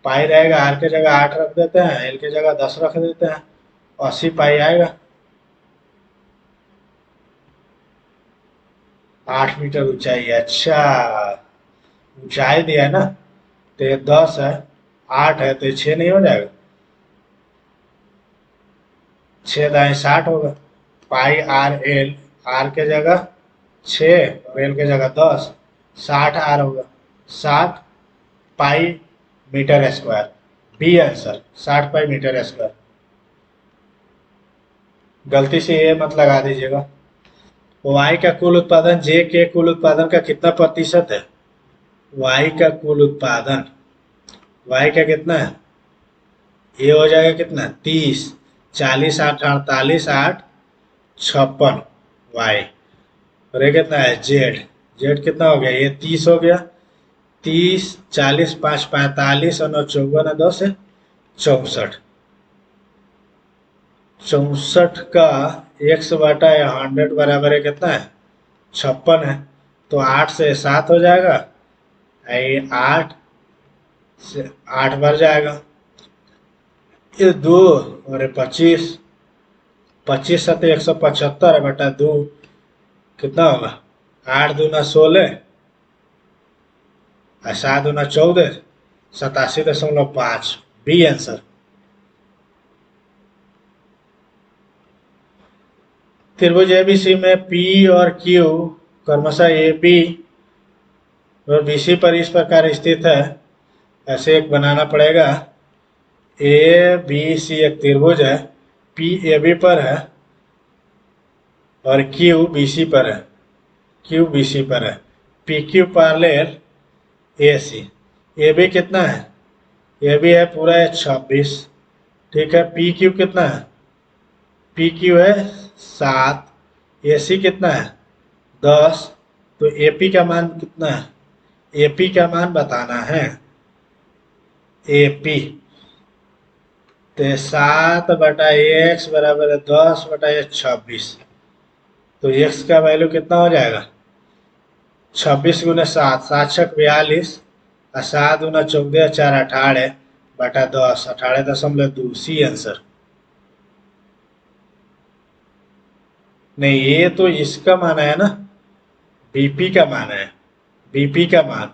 पाई रहेगा, आर के जगह 8 रख देते हैं, एल के जगह 10 रख देते हैं, 80 पाई आएगा। 8 मीटर ऊंचाई, अच्छा ऊंचाई दिया है ना, तो ये 10 है, 8 है तो ये 6 नहीं हो जाएगा? 6×60 होगा। पाई आर एल, आर के जगह 6 और एल के जगह 10, 60 आर होगा, 60 pi meter square. B answer 60 pi meter square. गलती से ये मत लगा दीजिएगा। वाई का कुल उत्पादन जे के कुल उत्पादन का कितना प्रतिशत है? वाई का कुल उत्पादन, वाई का कितना है? ये हो जाएगा कितना 30, 40 8 48 8 56 वाई। और ये कितना है जेड? जेड कितना हो गया? ये 30 हो गया, 30 40 5 45 और 9 54 है 10 है 64। 64 का x बटा 100 बराबर है कितना है 56 है, तो 8 से 7 हो जाएगा, ये 8 से 8 बढ़ जाएगा, ये 2 और 25, 25 से 175 है बटा 2, कितना होगा 8 दूना 16 और 7 दूना 14, 87.5। B answer. त्रिभुज एबीसी में पी और क्यू क्रमशः ए बी और बी सी पर इस प्रकार स्थित है, ऐसे एक बनाना पड़ेगा। ए बी सी एक त्रिभुज है, पी ए बी पर है और क्यू बी सी पर है, क्यू बी सी पर है। P Q parallel A C. A B कितना है? ए बी है पूरा है 26, ठीक है। पी क्यू कितना है? पी क्यू है 7, ए सी कितना है 10, तो ए पी का मान कितना है? ए पी का मान बताना है, ए पी तो 7 बटा एक्स बराबर है 10 बटा 26, तो एक्स का वैल्यू कितना हो जाएगा 26 गुना 7, 7 छक 42 और 7 गुना 14 4 18 बटा 10, 18.2। C answer. नहीं, ये तो इसका मान है ना, बीपी का मान है, बीपी का मान,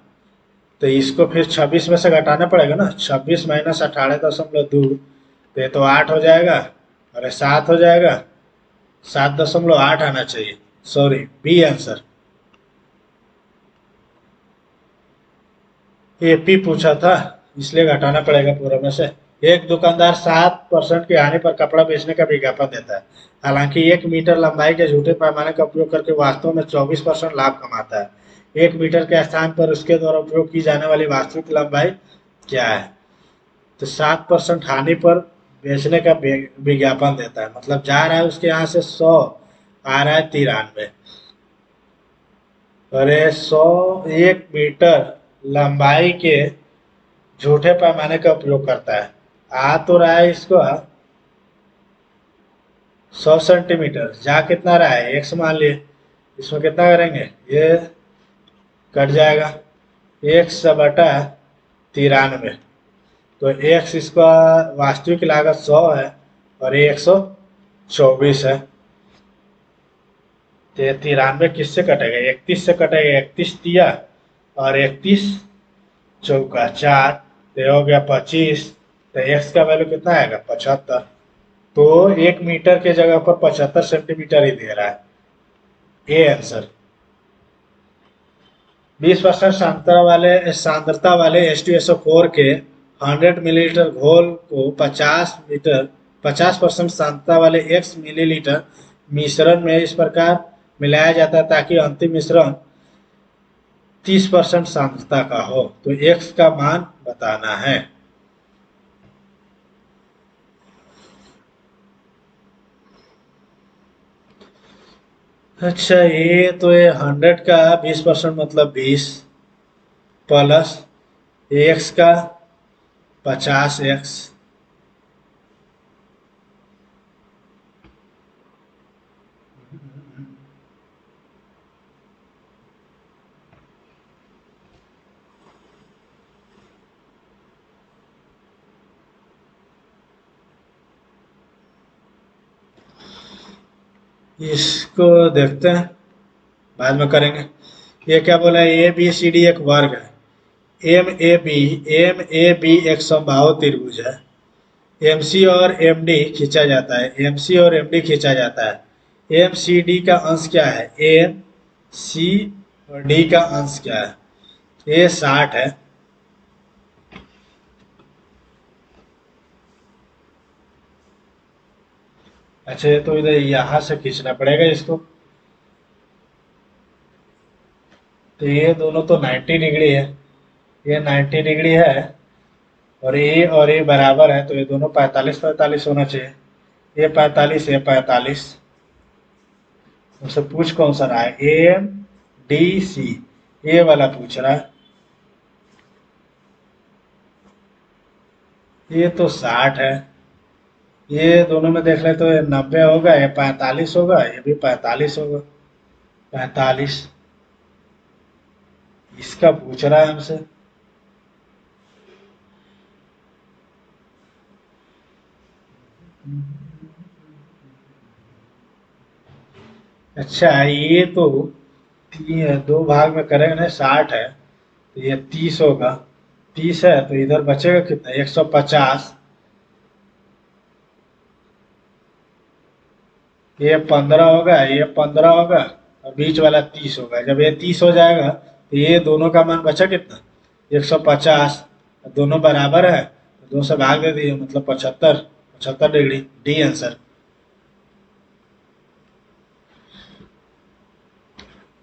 तो इसको फिर 26 में से घटाना पड़ेगा ना, 26 माइनस 18.2, तो ये तो 8 हो जाएगा और ये 7 हो जाएगा, 7.8 आना चाहिए, सॉरी बी आंसर। एपी पूछा था इसलिए घटाना पड़ेगा पूरा में से। एक दुकानदार 7% की हानि पर कपड़ा बेचने का विज्ञापन देता है, हालांकि 1 मीटर लंबाई के झूठे पैमाने का उपयोग करके वास्तव में 24% लाभ कमाता है। 1 मीटर के स्थान पर उसके द्वारा उपयोग की जाने वाली वास्तविक लंबाई क्या है? तो 7% हानि पर बेचने का विज्ञापन देता है, मतलब जा रहा है उसके यहाँ से 100, आ रहा है 93, और 101 मीटर लंबाई के झूठे पैमाने का उपयोग करता है। आ तो रहा है इसको 100 सेंटीमीटर, जा कितना रहा है एक्स मान लिए, इसमें कितना करेंगे ये कट जाएगा, एक्स बटा 93, तो एक्स इसका वास्तविक लागत 100 है और ये 124 है, तो 93 किससे कटेगा 31 से कटेगा, 31 दिया और 31 चौका 4, तो हो गया 25, तो एक्स का वैल्यू कितना आएगा 75, तो 1 मीटर के जगह पर 75 सेंटीमीटर ही दे रहा है, ए आंसर। 20% सांद्रता वाले H2SO4 के 100 मिलीलीटर घोल को 50 मीटर 50% सांद्रता वाले x मिलीलीटर मिश्रण में इस प्रकार मिलाया जाता है ताकि अंतिम मिश्रण 30% सांद्रता का हो। तो x का मान बताना है। अच्छा, ये तो ये 100 का 20% मतलब 20 प्लस x का 50x। इसको देखते हैं, बाद में करेंगे। ये क्या बोला है, ए बी सी डी एक वर्ग है। एम ए बी एक समबाहु त्रिभुज है। एम सी और एम डी खींचा जाता है, एम सी और एम डी खींचा जाता है। एम सी डी का अंश क्या है, एम सी और डी का अंश क्या है, ये 60 है। अच्छा, ये तो इधर यहाँ से खींचना पड़ेगा इसको। तो ये दोनों तो 90 डिग्री है, ये 90 डिग्री है और ये बराबर है, तो ये दोनों 45 45 होना चाहिए। ये 45, ये 45। मुझसे पूछ कौन सा रहा है, एम डी सी, ये वाला पूछ रहा है। ये तो 60 है। ये दोनों में देख ले तो ये 90 होगा, ये 45 होगा, ये भी 45 होगा। 45 इसका पूछ रहा है हमसे। अच्छा, ये तो दो भाग में करेंगे ना, 60 है तो ये 30 होगा। 30 है तो इधर बचेगा कितना, 150। ये 15 होगा, ये 15 होगा और बीच वाला 30 होगा। जब ये 30 हो जाएगा तो ये दोनों का मान बचा कितना, 150। दोनों बराबर है तो 2 से भाग दे दिए, मतलब 75, 75 डिग्री। D answer.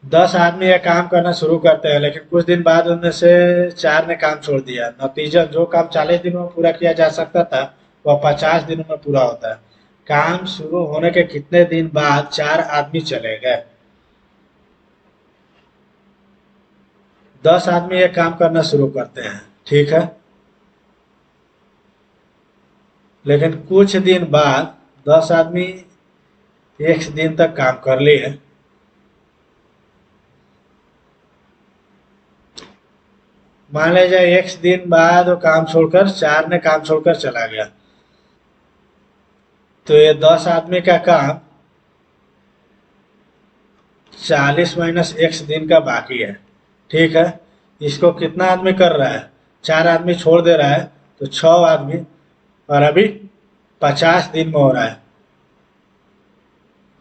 10 आदमी यह काम करना शुरू करते हैं, लेकिन कुछ दिन बाद उनमें से 4 ने काम छोड़ दिया। नतीजा, जो काम 40 दिनों में पूरा किया जा सकता था वह 50 दिनों में पूरा होता है। काम शुरू होने के कितने दिन बाद 4 आदमी चले गए। 10 आदमी यह काम करना शुरू करते हैं, ठीक है, लेकिन कुछ दिन बाद 10 आदमी एक दिन तक काम कर लिए। मान लीजिए एक दिन बाद वो काम छोड़कर 4 ने काम छोड़कर चला गया, तो ये 10 आदमी का काम 40 माइनस एक्स दिन का बाकी है, ठीक है। इसको कितना आदमी कर रहा है, 4 आदमी छोड़ दे रहा है, तो 6 आदमी, और अभी 50 दिन में हो रहा है।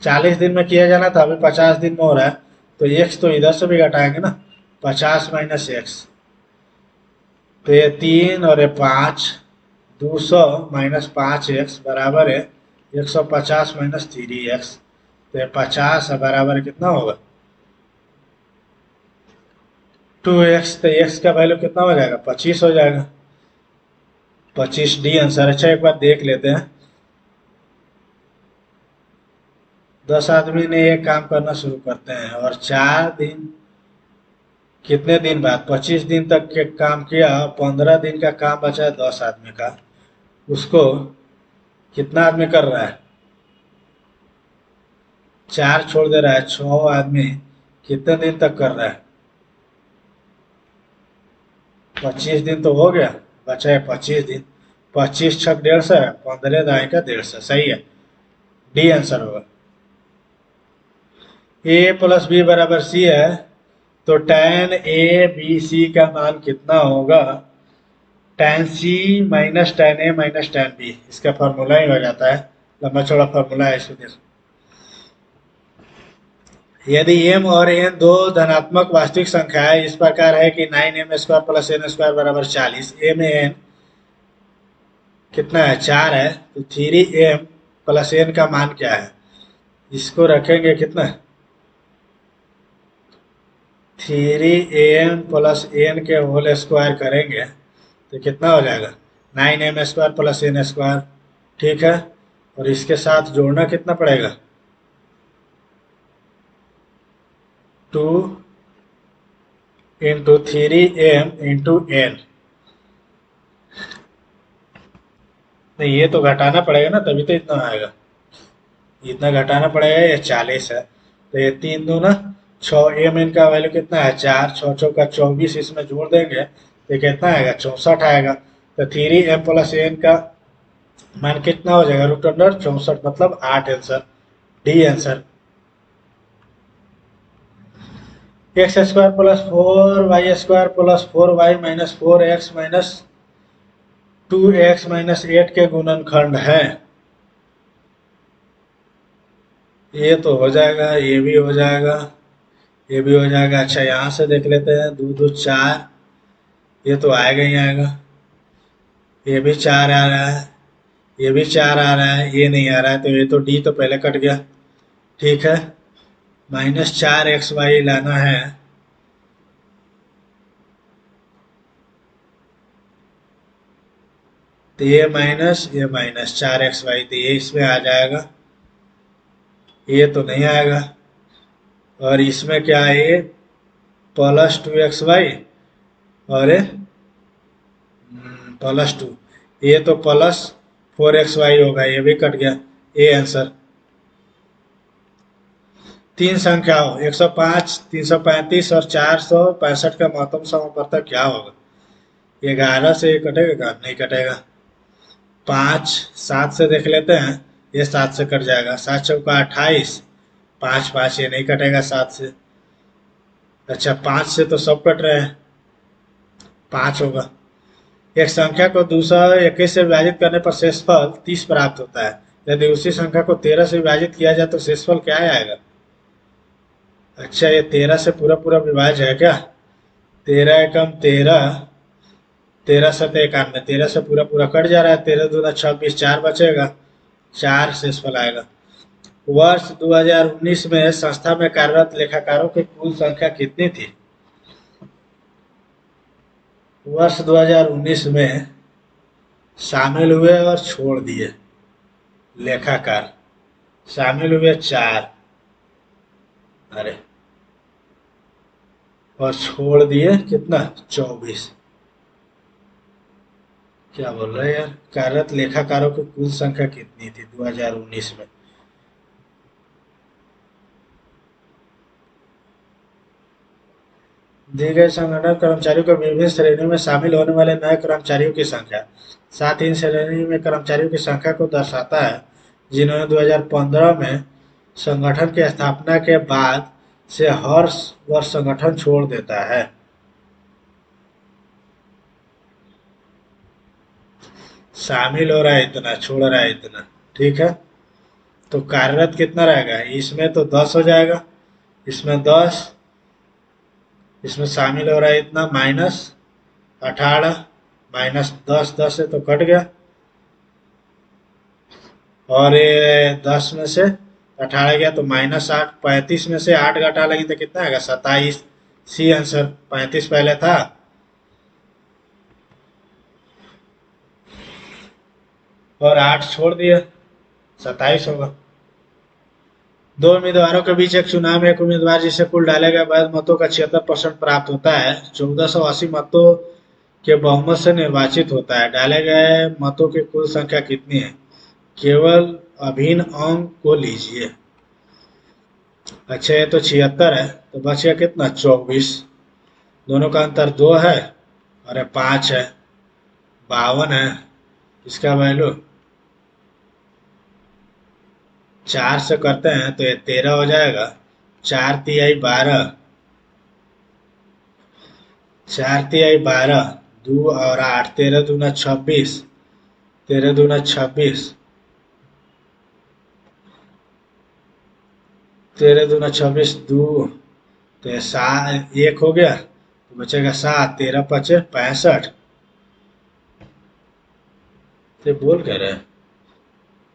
40 दिन में किया जाना था, अभी 50 दिन में हो रहा है, तो एक्स तो इधर से भी घटाएंगे ना, 50 माइनस एक्स, तो ये 3 और ये 5, 200 माइनस 5x बराबर है 150 माइनस 3x। तो ये 50 बराबर कितना होगा, 2x। तो x का वैल्यू कितना हो जाएगा, 25 हो जाएगा। 25 डी आंसर। अच्छा, एक बार देख लेते हैं। 10 आदमी ने ये काम करना शुरू करते हैं और 4 दिन, कितने दिन बाद, 25 दिन तक के काम किया, 15 दिन का काम बचा है 10 आदमी का। उसको कितना आदमी कर रहा है, 4 छोड़ दे रहा है, 6 आदमी कितने दिन तक कर रहा है, 25 दिन तो हो गया, बचा है 25 दिन। 25 छक 150 है, 15 दाएं का 150, सही है। डी आंसर होगा। ए प्लस बी बराबर सी है, तो tan ए बी सी का मान कितना होगा, tan सी माइनस tan ए माइनस tan बी। इसका फॉर्मूला ही हो जाता है, लंबा चौड़ा फॉर्मूला है इसको। यदि m और n दो धनात्मक वास्तविक संख्याएं इस प्रकार है कि 9m² प्लस n² बराबर 40, m n कितना है, 4 है, तो 3m प्लस n का मान क्या है, इसको रखेंगे कितना, 3am प्लस n के होल स्क्वायर करेंगे तो कितना हो जाएगा, 9m square plus n square. ठीक है, और इसके साथ जोड़ना कितना पड़ेगा, 2 इंटू 3m इंटू n। नहीं, ये तो घटाना पड़ेगा ना, तभी तो इतना आएगा, इतना घटाना पड़ेगा, ये 40 है, तो ये 3 दूना 6, एम एन का वैल्यू कितना है, 4, 6 चौका 24, इसमें जोड़ देंगे तो कितना आएगा, 64 आएगा। तो 3m प्लस n का मान कितना हो जाएगा, √64, मतलब 8 answer, D answer. X square plus 4y² plus 4y minus 4x minus 2x minus 8 के गुणनखंड है। ये तो हो जाएगा, ये भी हो जाएगा, ये भी हो जाएगा। अच्छा, यहाँ से देख लेते हैं, 2 2 4, ये तो आएगा ही आएगा। ये भी 4 आ रहा है, ये भी 4 आ रहा है, ये नहीं आ रहा है, तो ये तो डी तो पहले कट गया। ठीक है, -4xy लाना है, तो ये माइनस 4xy, तो ये इसमें आ जाएगा, ये तो नहीं आएगा। और इसमें क्या है, ये +2xy और ये +2, ये तो +4xy होगा, ये भी कट गया, ये आंसर। 3 संख्याओं 105, 335 और 465 का महत्तम समापवर्तक क्या होगा। 11 से ये कटेगा क्या, नहीं कटेगा। 5 7 से देख लेते हैं, ये 7 से कट जाएगा, 7 चौका 28, 5 5, ये नहीं कटेगा 7 से। अच्छा, 5 से तो सब कट रहे हैं, 5 होगा। एक संख्या को 221 से विभाजित करने पर शेषफल 30 प्राप्त होता है, यदि उसी संख्या को 13 से विभाजित किया जाए तो शेषफल क्या आएगा। अच्छा, ये 13 से पूरा पूरा विभाज्य है क्या, 13 एकम 13, 13 7 91, 13 से पूरा पूरा कट जा रहा है, 13 दूना 26, 4 बचेगा, 4 शेषफल आएगा। वर्ष 2019 में संस्था में कार्यरत लेखाकारों की कुल संख्या कितनी थी। वर्ष 2019 में शामिल हुए और छोड़ दिए लेखाकार, शामिल हुए 4, अरे, और छोड़ दिए कितना, 24। क्या बोल रहे हैं यार, कार्यरत लेखाकारों की कुल संख्या कितनी थी 2019 में। दी गए संगठन कर्मचारियों को विभिन्न श्रेणियों में शामिल होने वाले नए कर्मचारियों की संख्या, साथ ही इन श्रेणी में कर्मचारियों की संख्या को दर्शाता है जिन्होंने 2015 में संगठन की स्थापना के बाद से हर वर्ष संगठन छोड़ देता है। शामिल हो रहा है इतना, छोड़ रहा है इतना। ठीक है, तो कार्यरत कितना रहेगा, इसमें तो 10 हो जाएगा, इसमें 10, इसमें शामिल हो रहा है इतना, -18, -10, 10 से तो कट गया, और ये 10 में से 18 गया तो -8, 35 में से 8 घटा लेंगे तो कितना आएगा, 27, सी आंसर। 35 पहले था, और 8 छोड़ दिया, 27 होगा। दो उम्मीदवारों के बीच एक चुनाव में एक उम्मीदवार जिसे कुल डाले गए वैध मतों का 76% प्राप्त होता है 1480 मतों के बहुमत से निर्वाचित होता है। डाले गए मतों की कुल संख्या कितनी है, केवल अभिन्न अंक को लीजिए। अच्छा, ये तो 76 है, तो बच गया कितना, 24, दोनों का अंतर 2 है, और 5 है, 52 है, इसका वैल्यू 4 से करते हैं तो ये 13 हो जाएगा, 4 तिहाई 12, 4 तिहाई 12, 2 और 8, 13 दूना 26, 13 दूना 26, 13 दूना 26, 2, तो ये 7 1 हो गया, तो बचेगा 7, 13 5 65, तो बोल कह रहे हैं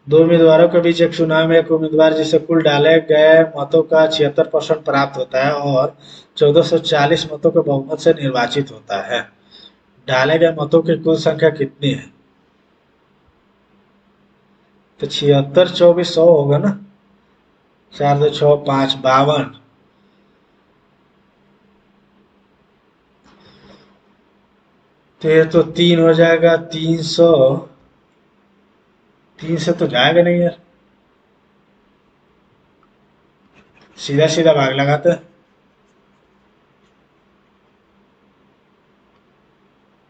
दो उम्मीदवारों के बीच एक चुनाव में एक उम्मीदवार जिसे कुल डाले गए मतों का 76% प्राप्त होता है और 1440 मतों के बहुमत से निर्वाचित होता है। डाले गए मतों की कुल संख्या कितनी है? तो 76 24 100 होगा ना। 4 2 6 5 52। तो ये तो 3 हो जाएगा 300। 3 से तो जाएगा नहीं यार। सीधा सीधा भाग लगाते हैं।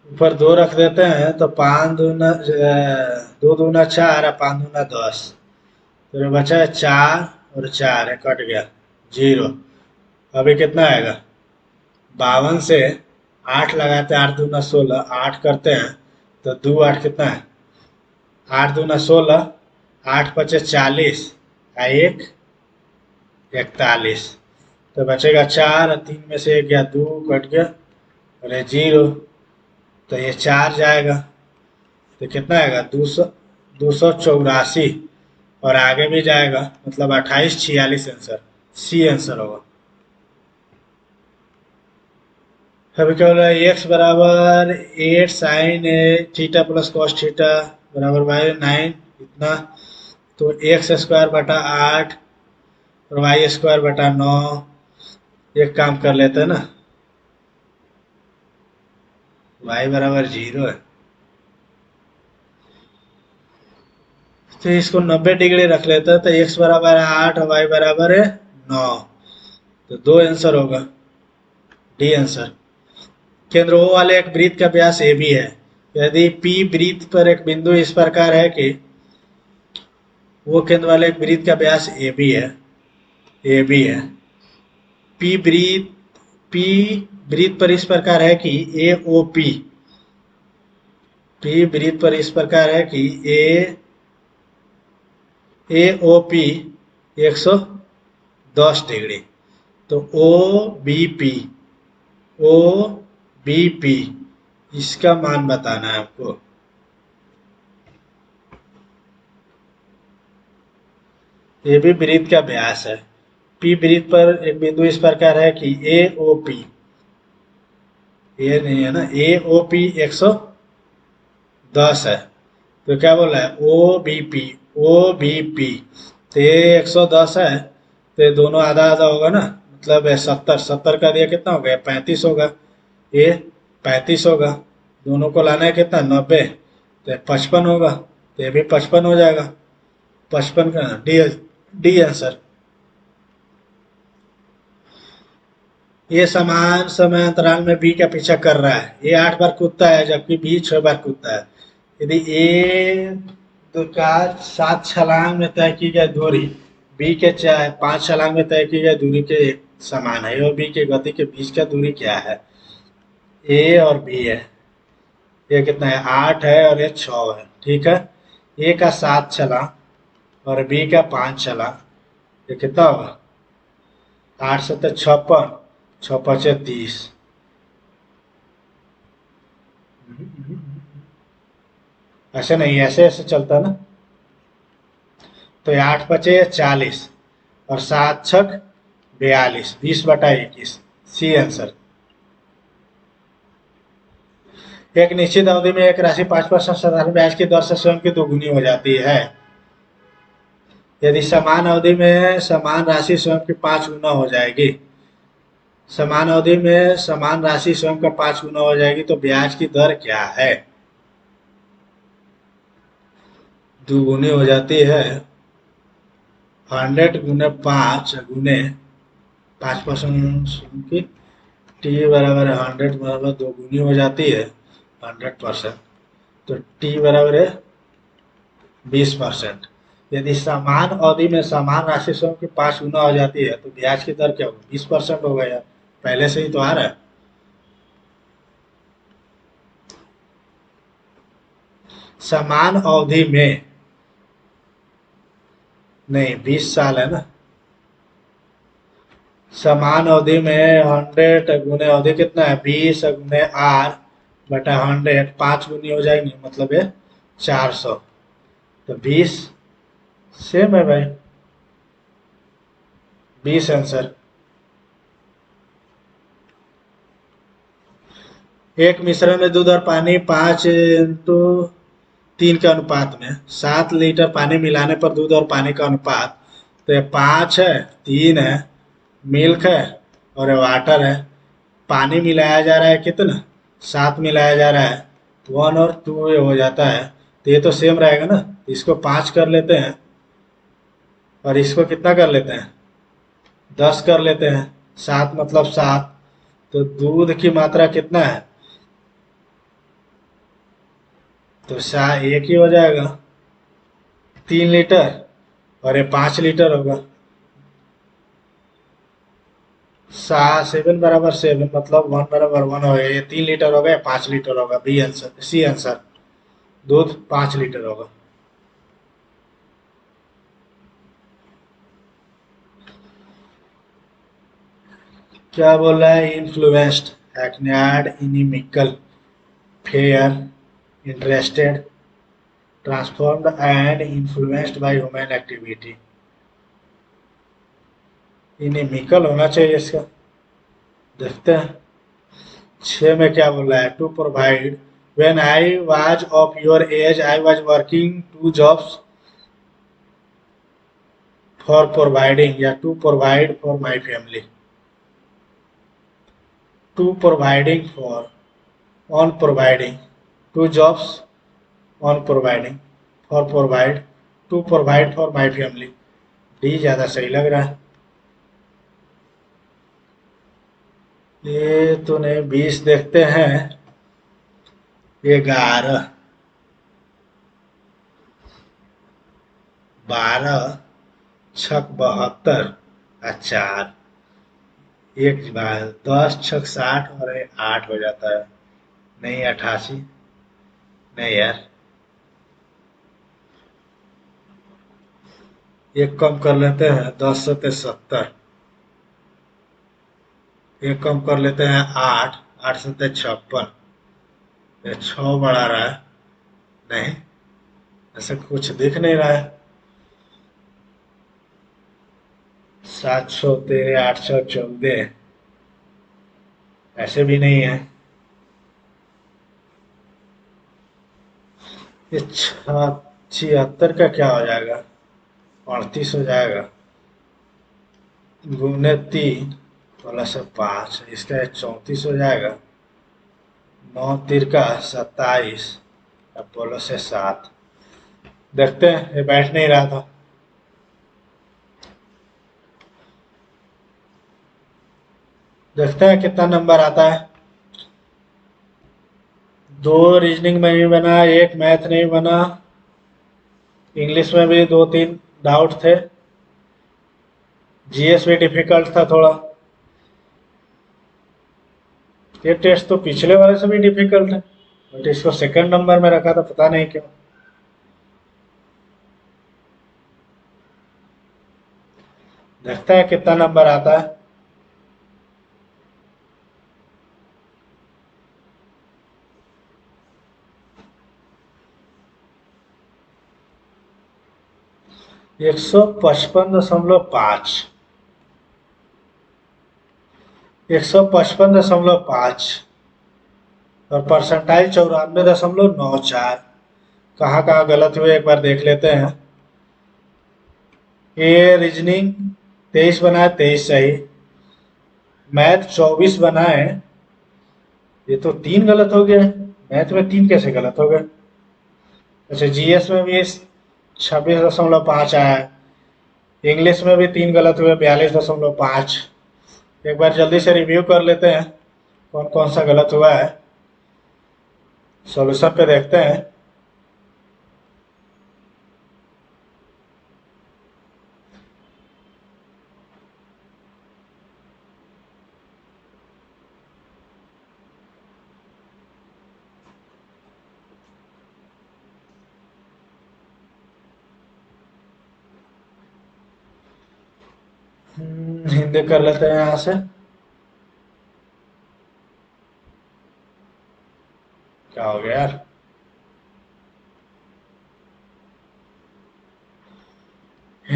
ऊपर 2 रख देते हैं तो 5 दूना 2 दूना 4 और 5 दूना 10। तो ये बचा है 4 और 4 है कट गया 0। अभी कितना आएगा? 52 से 8 लगाते हैं 8 दूना 16 8 करते हैं तो 2 8 कितना है? 8 दूना 16 8 पचे 40 एक 41। तो बचेगा 4 और 3 में से 1 गया 2 कट गया और ये 0। तो ये 4 जाएगा तो कितना आएगा? 284 और आगे भी जाएगा मतलब 28 46 आंसर सी आंसर होगा। अभी क्या बोला? एक्स बराबर 8 sine theta plus cos theta बराबर बाई 9 इतना। तो एक्स स्क्वायर बटा 8 और वाई स्क्वायर बटा 9। एक काम कर लेते हैं ना, वाई बराबर 0 है तो इसको 90 डिग्री रख लेते हैं तो एक्स बराबर है 8 और वाई बराबर है 9। तो 2 आंसर होगा, डी आंसर। केंद्र O वाले एक वृत्त का व्यास ए बी है। यदि P वृत्त पर एक बिंदु इस प्रकार है कि वो केंद्र वाले एक वृत्त का व्यास ए बी है, ए बी है। P वृत्त P वृत्त पर इस प्रकार है कि ए ओ पी, P वृत्त पर इस प्रकार है कि ए ओ पी 110 डिग्री। तो O B P, O B P इसका मान बताना है आपको। ये भी वृत्त का व्यास है। पी वृत्त पर एक बिंदु इस प्रकार है कि ए ओ पी, ये नहीं है ना, ए ओ पी 110 है। तो क्या बोला है? O B P, O B P. तो ये 110 है तो ये दोनों आधा आधा होगा ना, मतलब 70 70 का दिया कितना हो गया? 35 होगा। ये 35 होगा। दोनों को लाना है कितना? 90। तो 55 होगा तो ये भी 55 हो जाएगा। 55 का डी, डी आंसर। ये समान समय अंतराल में बी का पीछा कर रहा है। ए 8 बार कूदता है जबकि बी 6 बार कूदता है। यदि ए का 7 छलांग में तय की गई दूरी बी के 5 छलांग में तय की गई दूरी के समान है और बी की गति के बीच का दूरी क्या है? ए और बी है। ये कितना है? 8 है और ये 6 है। ठीक है। ए का 7 छलांग और बी का 5 छलांग, ये कितना होगा? 8 7 56 6 5 30। ऐसे नहीं, ऐसे ऐसे चलता ना। तो 8 5 40 और 7 6 42 20 बटा 21 सी आंसर। एक निश्चित अवधि में एक राशि 5% साधारण ब्याज की दर से स्वयं की दोगुनी हो जाती है। यदि समान अवधि में समान राशि स्वयं की 5 गुना हो जाएगी, समान अवधि में समान राशि स्वयं का 5 गुना हो जाएगी तो ब्याज की दर क्या है? दोगुनी हो जाती है 100 गुने 5 गुने 5% की टी बराबर है 100 बराबर दोगुनी हो जाती है 100%। तो टी बराबर है 20%। यदि समान अवधि में समान राशि स्वयं की 5 गुना हो जाती है तो ब्याज की दर क्या होगी? 20% होगा यार, पहले से ही तो आ रहा है। समान अवधि में नहीं, 20 साल है ना। समान अवधि में 100 गुने अवधि कितना है? 20 गुने आर बटा 100 5 गुनी हो जाएगी मतलब ये 400, तो 20 सेम है भाई, 20 आंसर। एक मिश्रण में दूध और पानी 5:3 के अनुपात में 7 लीटर पानी मिलाने पर दूध और पानी का अनुपात, तो ये 5 है, 3 है, मिल्क है और ये वाटर है। पानी मिलाया जा रहा है कितना, 7 मिलाया जा रहा है, 1 और 2 ये हो जाता है, तो ये तो सेम रहेगा ना। इसको 5 कर लेते हैं और इसको कितना कर लेते हैं, 10 कर लेते हैं। 7 मतलब 7, तो दूध की मात्रा कितना है, तो एक ही हो जाएगा, 3 लीटर, और ये 5 लीटर होगा। 7 बराबर 7 मतलब 1 बराबर 1 हो गया, ये 3 लीटर होगा, 5 लीटर होगा। बी आंसर, सी आंसर, दूध 5 लीटर होगा। क्या बोल रहा है, इन्फ्लुएंस्ड, एक्नायड, inimical, fair, interested, transformed and influenced by human activity. Inimical होना चाहिए इसका, देखते हैं। 6 में क्या बोल रहा है, to provide, when I was of your age I was working 2 jobs for providing, या to provide for my family. To providing for, on providing, 2 jobs on providing, for provide, to provide for my family. D ज़्यादा सही लग रहा है। ये तो नहीं, 20 देखते हैं। 11, 12, 6 72 और 4, एक बार 10 6 60 और 8 हो जाता है। नहीं, 88, नहीं यार, एक कम कर लेते हैं, 10 सत्ते 70, एक कम कर लेते हैं, 8, 8 सत्ते 56, ये 6 बढ़ा रहा है, नहीं, ऐसा कुछ दिख नहीं रहा है। 700 तेरे 814, ऐसे भी नहीं है। ये 76 का क्या हो जाएगा, 38 हो जाएगा, गुने 3 प्लस 5, इसका 34 हो जाएगा। 9 तिरका 27 प्लस 7, देखते हैं, ये बैठ नहीं रहा था। देखते हैं कितना नंबर आता है। 2 रीजनिंग में भी बना, 1 मैथ नहीं बना, इंग्लिश में भी 2-3 डाउट थे, जीएस भी डिफिकल्ट था थोड़ा। ये टेस्ट तो पिछले वाले से भी डिफिकल्ट है, बट इसको सेकंड नंबर में रखा था, पता नहीं क्यों। देखते हैं कितना नंबर आता है। एक सौ पचपन दशमलव पाँच, 155.5, और परसेंटाइल 94.94। कहाँ कहाँ गलत हुए एक बार देख लेते हैं। ये रीजनिंग 23 बना है, 23 सही। मैथ 24 बना है, ये तो 3 गलत हो गया। मैथ में 3 कैसे गलत हो गए। अच्छा, जीएस में भी 26.5 आया है, इंग्लिश में भी 3 गलत हुए, 42.5। एक बार जल्दी से रिव्यू कर लेते हैं कौन कौन सा गलत हुआ है, सॉल्यूशन पे देखते हैं। हिंदी कर लेते हैं यहाँ से। क्या हो गया यार,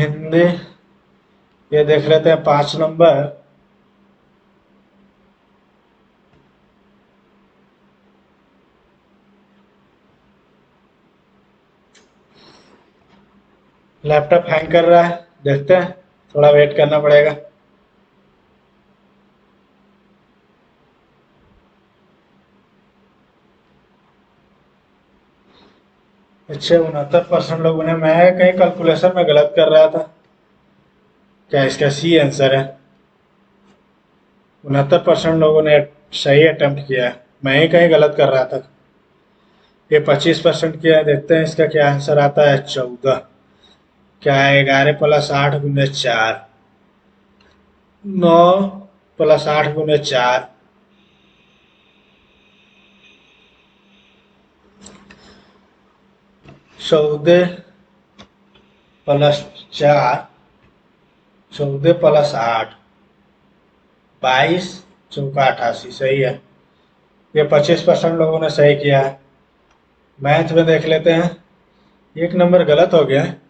हिंदी ये देख लेते हैं 5 नंबर। लैपटॉप हैंग कर रहा है, देखते हैं, थोड़ा वेट करना पड़ेगा। अच्छा 69% लोगों ने, मैं कहीं कैलकुलेशन में गलत कर रहा था क्या? इसका सी आंसर है। 69% लोगों ने सही अटेम्प्ट किया है, मैं ही कहीं गलत कर रहा था। ये 25% किया है, देखते हैं इसका क्या आंसर आता है। 14 क्या है? 11 प्लस 8 गुने 4, 9 प्लस 8 गुने 4, 14 प्लस 4, 14 प्लस 8, 22 चौका 88, सही है। ये 25% लोगों ने सही किया है। मैथ में देख लेते हैं, एक नंबर गलत हो गया है।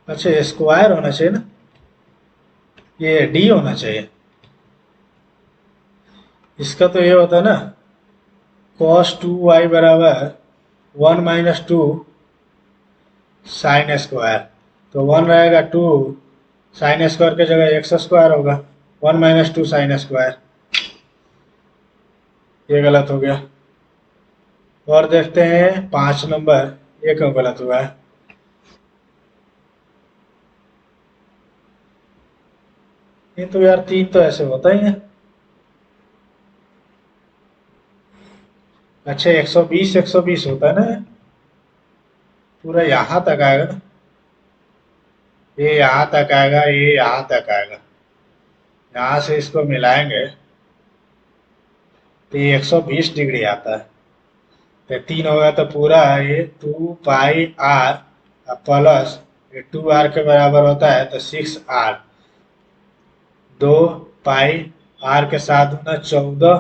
अच्छा स्क्वायर होना चाहिए ना, ये डी होना चाहिए। इसका तो ये होता है ना, cos 2y बराबर 1 माइनस 2 साइन स्क्वायर, तो 1 रहेगा 2 साइन स्क्वायर की जगह एक्स स्क्वायर होगा, 1 माइनस 2 साइन स्क्वायर। ये गलत हो गया। और देखते हैं 5 नंबर, ये क्यों गलत हुआ है? ये तो यार 3 तो ऐसे होता ही है। अच्छा 120 120 होता है ना, पूरा यहाँ तक आएगा ना, ये यहाँ तक आएगा, ये यहाँ तक आएगा। यहाँ से इसको मिलाएंगे तो ये 120 डिग्री आता है। तो 3 होगा तो पूरा ये 2 पाई आर प्लस ये 2 आर के बराबर होता है, तो 6 आर, 2 पाई आर के साथ ना 14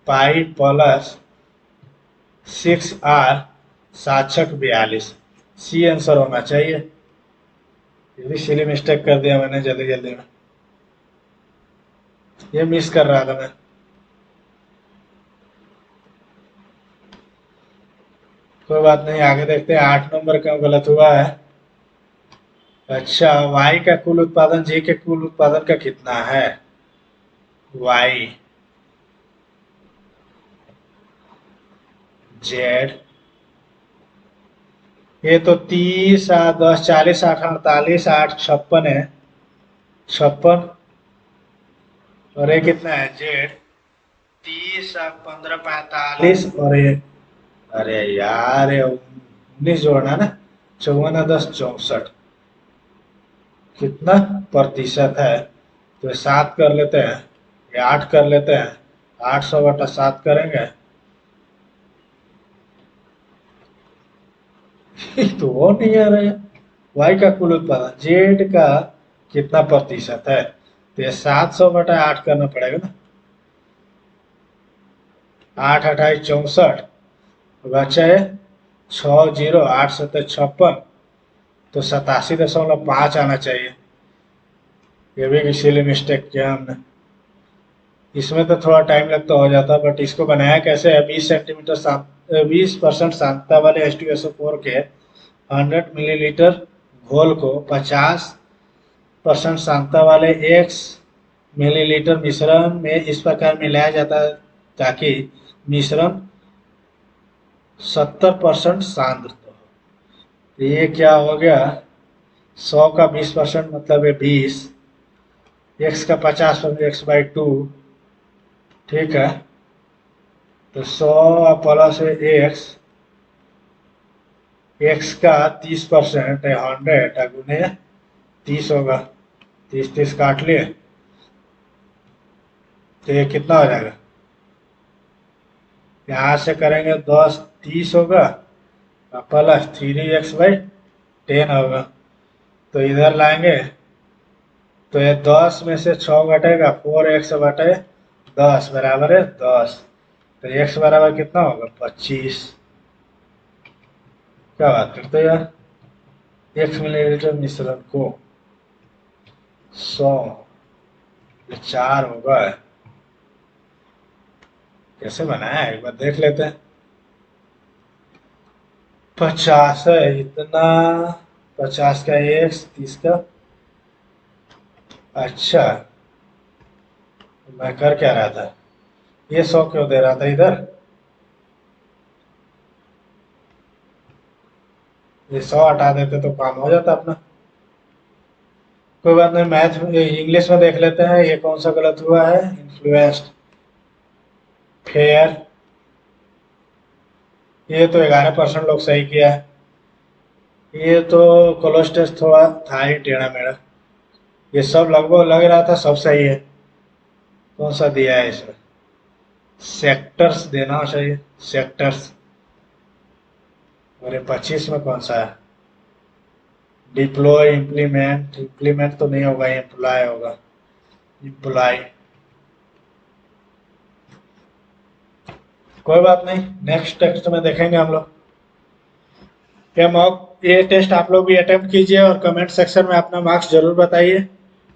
पाई प्लस 6 आर, 7 छक 42, सी आंसर होना चाहिए। ये भी सिली मिस्टेक कर दिया मैंने जल्दी जल्दी में, ये मिस कर रहा था मैं। कोई बात नहीं, आगे देखते हैं 8 नंबर क्यों गलत हुआ है। अच्छा y का कुल उत्पादन j के कुल उत्पादन का कितना है? y z, ये तो 30 8 10 40 8 48 8 56 है, 56। और ये कितना है? z 30 15 45 और ये, अरे यार ये 19 जोड़ना है ना, 54 10 64, कितना प्रतिशत है? तो 7 कर लेते हैं, ये 8 कर लेते हैं, 800 बटा 7 करेंगे तो वो नहीं आ रहा है। वाई का कुल उत्पादन जेड का कितना प्रतिशत है? तो ये 700 बटा 8 करना पड़ेगा ना, 8 28 64, बचे 6 0 8 7 56, तो 87.5 आना चाहिए। ये भी इसीलिए मिस्टेक किया हमने। इसमें तो थोड़ा टाइम लगता हो जाता, बट इसको बनाया कैसे है? 20 सेंटीमीटर 20% सांद्रता वाले H2SO4 के 100 मिलीलीटर घोल को 50% सांद्रता वाले x मिलीलीटर मिश्रण में इस प्रकार मिलाया जाता है ताकि मिश्रण 70% सांद्र हो। तो ये क्या हो गया? 100 का 20% मतलब है 20, x का 50% x/2, ठीक है। तो 100 प्लस x, x का 30% है 100 गुने 30 होगा, 30 30 काट लिए, तो ये कितना हो जाएगा? यहाँ से करेंगे 10 30 होगा प्लस 3x/10 होगा, तो इधर लाएंगे तो ये 10 में से 6 घटेगा, 4x बटे 10 बराबर है 10, तो x बराबर कितना होगा? 25। क्या बात करते यार, 1 मिलीलीटर मिश्रण को 100, 4 होगा। कैसे बनाया है एक बार देख लेते हैं। 50 है इतना, 50 का 1, 30 का। अच्छा, मैं कर क्या रहा था, ये 100 क्यों दे रहा था इधर, ये 100 हटा देते तो काम हो जाता अपना। कोई बात नहीं, मैथ इंग्लिश में देख लेते हैं ये कौन सा गलत हुआ है। इन्फ्लुएंस्ड, फेयर, ये तो 11% लोग सही किया है। ये तो कोलोस्टेस थोड़ा था ही टेढ़ा मेढ़ा। ये सब लगभग लग रहा था सब सही है। कौन सा दिया है इसमें, सेक्टर्स देना चाहिए, सेक्टर्स। और ये 25 में कौन सा है, डिप्लॉय, इम्प्लीमेंट, इम्प्लीमेंट तो नहीं होगा, इम्प्लॉय होगा, इम्प्लॉय। कोई बात नहीं, नेक्स्ट टेस्ट में देखेंगे हम लोग। ये मॉक, ये टेस्ट आप लोग भी अटेम्प्ट कीजिए और कमेंट सेक्शन में अपना मार्क्स जरूर बताइए।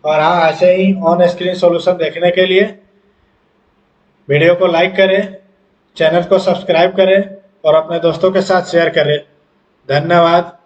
और हाँ, ऐसे ही ऑन स्क्रीन सॉल्यूशन देखने के लिए वीडियो को लाइक करें, चैनल को सब्सक्राइब करें और अपने दोस्तों के साथ शेयर करें। धन्यवाद।